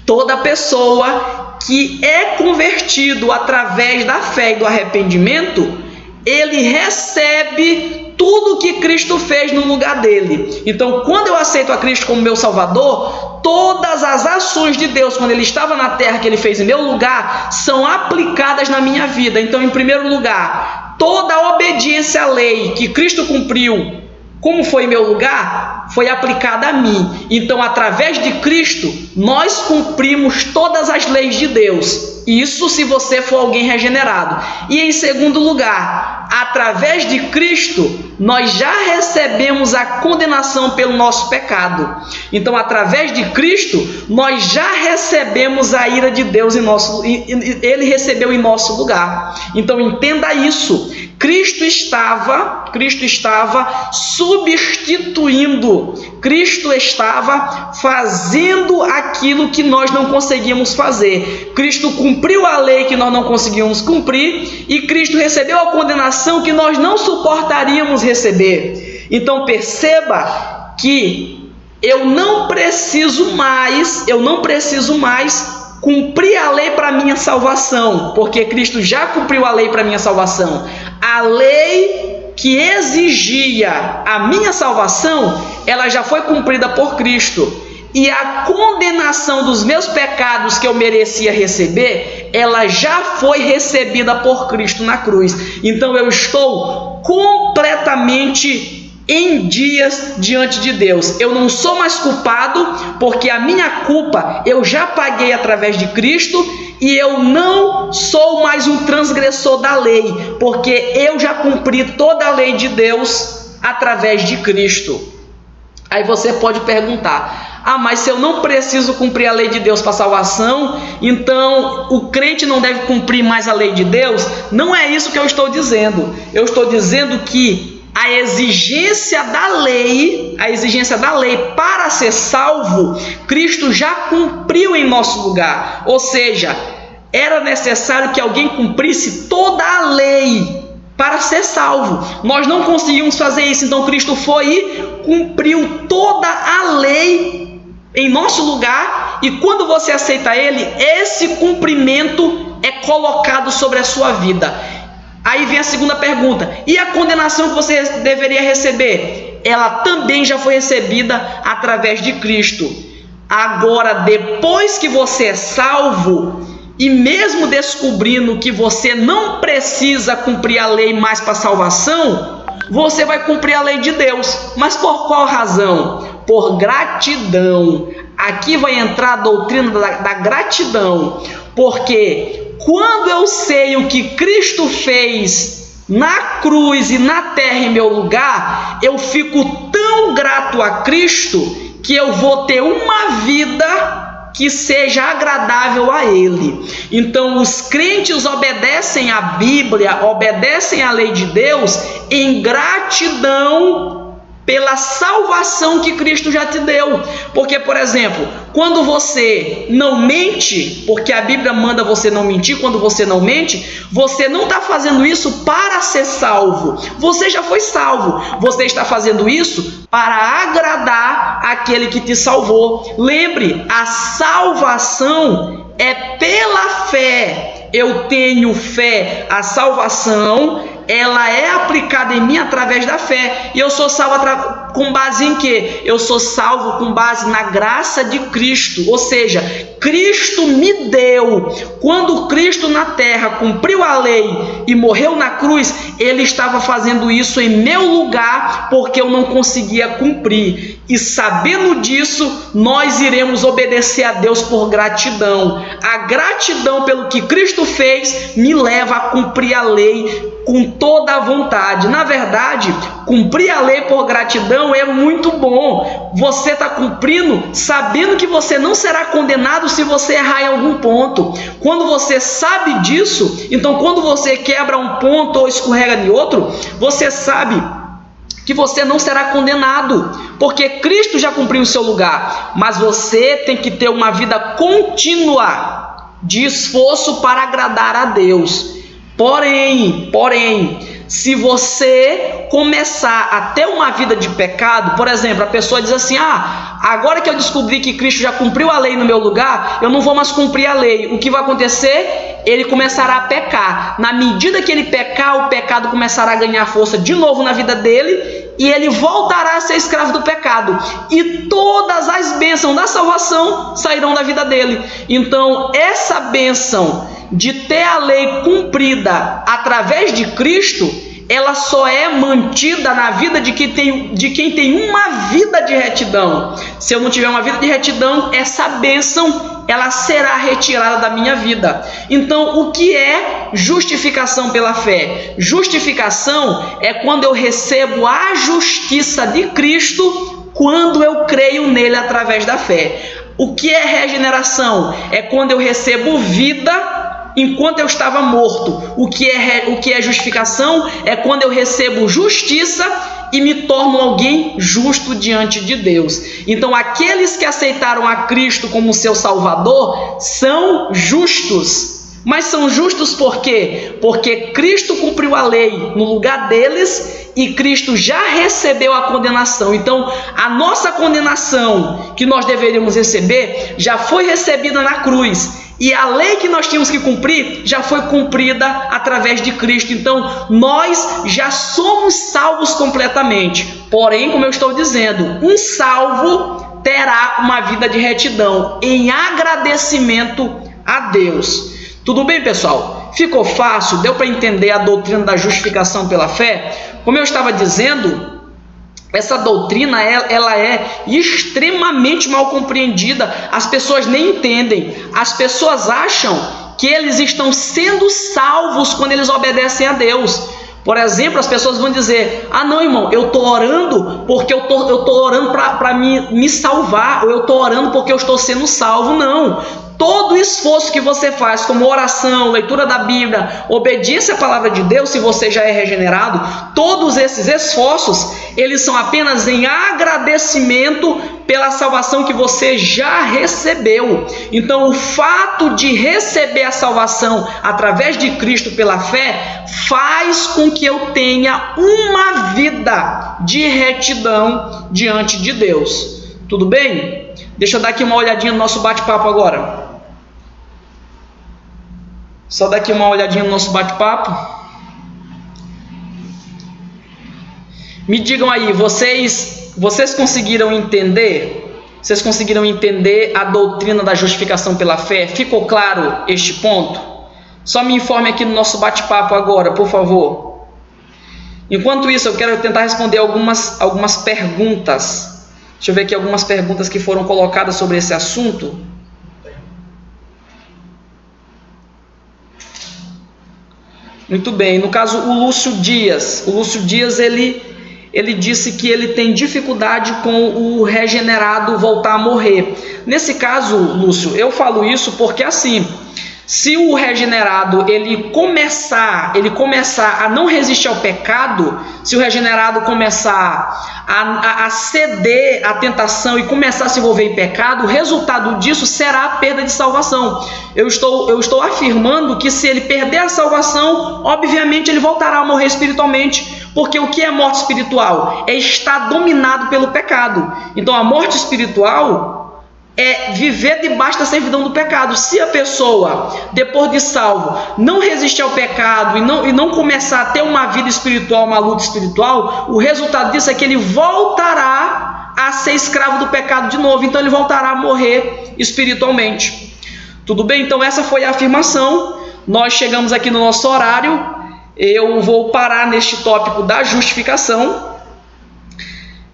Toda pessoa que é convertido através da fé e do arrependimento, ele recebe tudo que Cristo fez no lugar dele. Então, quando eu aceito a Cristo como meu Salvador, todas as ações de Deus, quando ele estava na terra, que ele fez em meu lugar, são aplicadas na minha vida. Então, em primeiro lugar, toda a obediência à lei que Cristo cumpriu, como foi em meu lugar, foi aplicada a mim. Então, através de Cristo, nós cumprimos todas as leis de Deus. Isso se você for alguém regenerado. E em segundo lugar, através de Cristo, nós já recebemos a condenação pelo nosso pecado. Então, através de Cristo, nós já recebemos a ira de Deus ele recebeu em nosso lugar. Então, entenda isso. Cristo estava substituindo, Cristo estava fazendo aquilo que nós não conseguíamos fazer. Cristo cumpriu a lei que nós não conseguíamos cumprir e Cristo recebeu a condenação que nós não suportaríamos receber. Então perceba que eu não preciso mais cumprir a lei para minha salvação, porque Cristo já cumpriu a lei para minha salvação. A lei que exigia a minha salvação, ela já foi cumprida por Cristo. E a condenação dos meus pecados que eu merecia receber, ela já foi recebida por Cristo na cruz. Então eu estou completamente em dias diante de Deus. Eu não sou mais culpado, porque a minha culpa eu já paguei através de Cristo, e eu não sou mais um transgressor da lei, porque eu já cumpri toda a lei de Deus através de Cristo. Aí você pode perguntar: ah, mas se eu não preciso cumprir a lei de Deus para salvação, então o crente não deve cumprir mais a lei de Deus? Não é isso que eu estou dizendo. Eu estou dizendo que a exigência da lei para ser salvo, Cristo já cumpriu em nosso lugar. Ou seja, era necessário que alguém cumprisse toda a lei para ser salvo. Nós não conseguimos fazer isso, então Cristo foi e cumpriu toda a lei em nosso lugar, e quando você aceita Ele, esse cumprimento é colocado sobre a sua vida. Aí vem a segunda pergunta: e a condenação que você deveria receber? Ela também já foi recebida através de Cristo. Agora, depois que você é salvo, e mesmo descobrindo que você não precisa cumprir a lei mais para salvação, você vai cumprir a lei de Deus. Mas por qual razão? Por gratidão. Aqui vai entrar a doutrina da gratidão, porque quando eu sei o que Cristo fez na cruz e na terra em meu lugar, eu fico tão grato a Cristo que eu vou ter uma vida que seja agradável a Ele. Então os crentes obedecem à Bíblia, obedecem à lei de Deus em gratidão pela salvação que Cristo já te deu. Porque, por exemplo, quando você não mente, porque a Bíblia manda você não mentir, quando você não mente, você não está fazendo isso para ser salvo. Você já foi salvo. Você está fazendo isso para agradar aquele que te salvou. Lembre, a salvação é pela fé. Eu tenho fé. A salvação, ela é aplicada em mim através da fé. E eu sou salvo com base em quê? Eu sou salvo com base na graça de Cristo. Ou seja, Cristo me deu. Quando Cristo na terra cumpriu a lei e morreu na cruz, Ele estava fazendo isso em meu lugar, porque eu não conseguia cumprir. E sabendo disso, nós iremos obedecer a Deus por gratidão. A gratidão pelo que Cristo fez me leva a cumprir a lei com toda a vontade. Na verdade, cumprir a lei por gratidão é muito bom. Você está cumprindo sabendo que você não será condenado se você errar em algum ponto. Quando você sabe disso, então quando você quebra um ponto ou escorrega de outro, você sabe que você não será condenado, porque Cristo já cumpriu o seu lugar. Mas você tem que ter uma vida contínua de esforço para agradar a Deus. Porém, se você começar a ter uma vida de pecado, por exemplo, a pessoa diz assim: ah, agora que eu descobri que Cristo já cumpriu a lei no meu lugar, eu não vou mais cumprir a lei. O que vai acontecer? Ele começará a pecar. Na medida que ele pecar, o pecado começará a ganhar força de novo na vida dele, e ele voltará a ser escravo do pecado. E todas as bênçãos da salvação sairão da vida dele. Então, essa bênção de ter a lei cumprida através de Cristo, ela só é mantida na vida de quem tem uma vida de retidão. Se eu não tiver uma vida de retidão, essa bênção ela será retirada da minha vida. Então, o que é justificação pela fé? Justificação é quando eu recebo a justiça de Cristo, quando eu creio nele através da fé. O que é regeneração? É quando eu recebo vida enquanto eu estava morto. O que é justificação? É quando eu recebo justiça e me torno alguém justo diante de Deus. Então, aqueles que aceitaram a Cristo como seu Salvador são justos. Mas são justos por quê? Porque Cristo cumpriu a lei no lugar deles e Cristo já recebeu a condenação. Então, a nossa condenação que nós deveríamos receber já foi recebida na cruz. E a lei que nós tínhamos que cumprir já foi cumprida através de Cristo. Então, nós já somos salvos completamente. Porém, como eu estou dizendo, um salvo terá uma vida de retidão, em agradecimento a Deus. Tudo bem, pessoal? Ficou fácil? Deu para entender a doutrina da justificação pela fé? Como eu estava dizendo, Essa doutrina, ela é extremamente mal compreendida. As pessoas nem entendem. As pessoas acham que eles estão sendo salvos quando eles obedecem a Deus. Por exemplo, as pessoas vão dizer: ah não, irmão, eu estou orando porque eu tô orando para me salvar, ou eu estou orando porque eu estou sendo salvo. Não. Todo esforço que você faz, como oração, leitura da Bíblia, obediência à palavra de Deus, se você já é regenerado, todos esses esforços, eles são apenas em agradecimento pela salvação que você já recebeu. Então, o fato de receber a salvação através de Cristo pela fé, faz com que eu tenha uma vida de retidão diante de Deus. Tudo bem? Deixa eu dar aqui uma olhadinha no nosso bate-papo agora. Só dar aqui uma olhadinha no nosso bate-papo. Me digam aí, vocês conseguiram entender? Vocês conseguiram entender a doutrina da justificação pela fé? Ficou claro este ponto? Só me informe aqui no nosso bate-papo agora, por favor. Enquanto isso, eu quero tentar responder algumas perguntas. Deixa eu ver aqui algumas perguntas que foram colocadas sobre esse assunto. Muito bem, no caso o Lúcio Dias, ele disse que ele tem dificuldade com o regenerado voltar a morrer. Nesse caso, Lúcio, eu falo isso porque assim, se o regenerado ele começar a não resistir ao pecado, se o regenerado começar a ceder à tentação e começar a se envolver em pecado, o resultado disso será a perda de salvação. Eu estou afirmando que se ele perder a salvação, obviamente ele voltará a morrer espiritualmente, porque o que é morte espiritual? É estar dominado pelo pecado. Então a morte espiritual é viver debaixo da servidão do pecado. Se a pessoa, depois de salvo, não resistir ao pecado e não começar a ter uma vida espiritual, uma luta espiritual, o resultado disso é que ele voltará a ser escravo do pecado de novo. Então ele voltará a morrer espiritualmente. Tudo bem? Então essa foi a afirmação. Nós chegamos aqui no nosso horário. Eu vou parar neste tópico da justificação.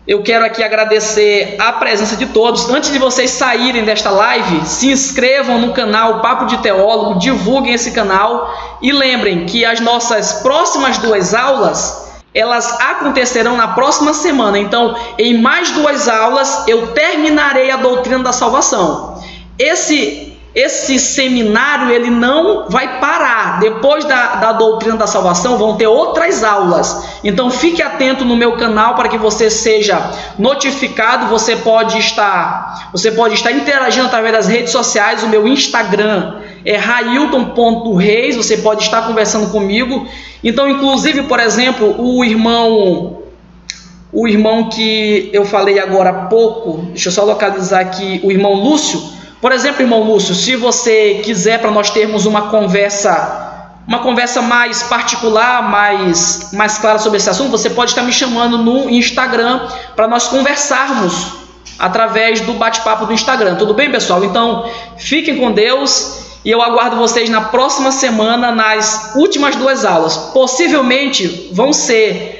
Eu quero aqui agradecer a presença de todos. Antes de vocês saírem desta live, se inscrevam no canal Papo de Teólogo, divulguem esse canal e lembrem que as nossas próximas 2 aulas, elas acontecerão na próxima semana. Então, em mais 2 aulas, eu terminarei a doutrina da salvação. Esse seminário ele não vai parar. Depois da doutrina da salvação vão ter outras aulas. Então fique atento no meu canal para que você seja notificado. Você pode estar interagindo através das redes sociais. O meu Instagram é railton.reis. Você pode estar conversando comigo. Então, inclusive, por exemplo, o irmão que eu falei agora há pouco, deixa eu só localizar aqui, o irmão Lúcio. Por exemplo, irmão Lúcio, se você quiser para nós termos uma conversa mais particular, mais clara sobre esse assunto, você pode estar me chamando no Instagram para nós conversarmos através do bate-papo do Instagram. Tudo bem, pessoal? Então, fiquem com Deus e eu aguardo vocês na próxima semana nas últimas 2 aulas. Possivelmente vão ser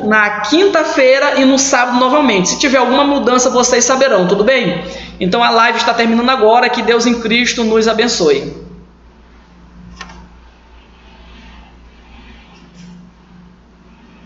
na quinta-feira e no sábado novamente. Se tiver alguma mudança, vocês saberão, tudo bem? Então a live está terminando agora. Que Deus em Cristo nos abençoe.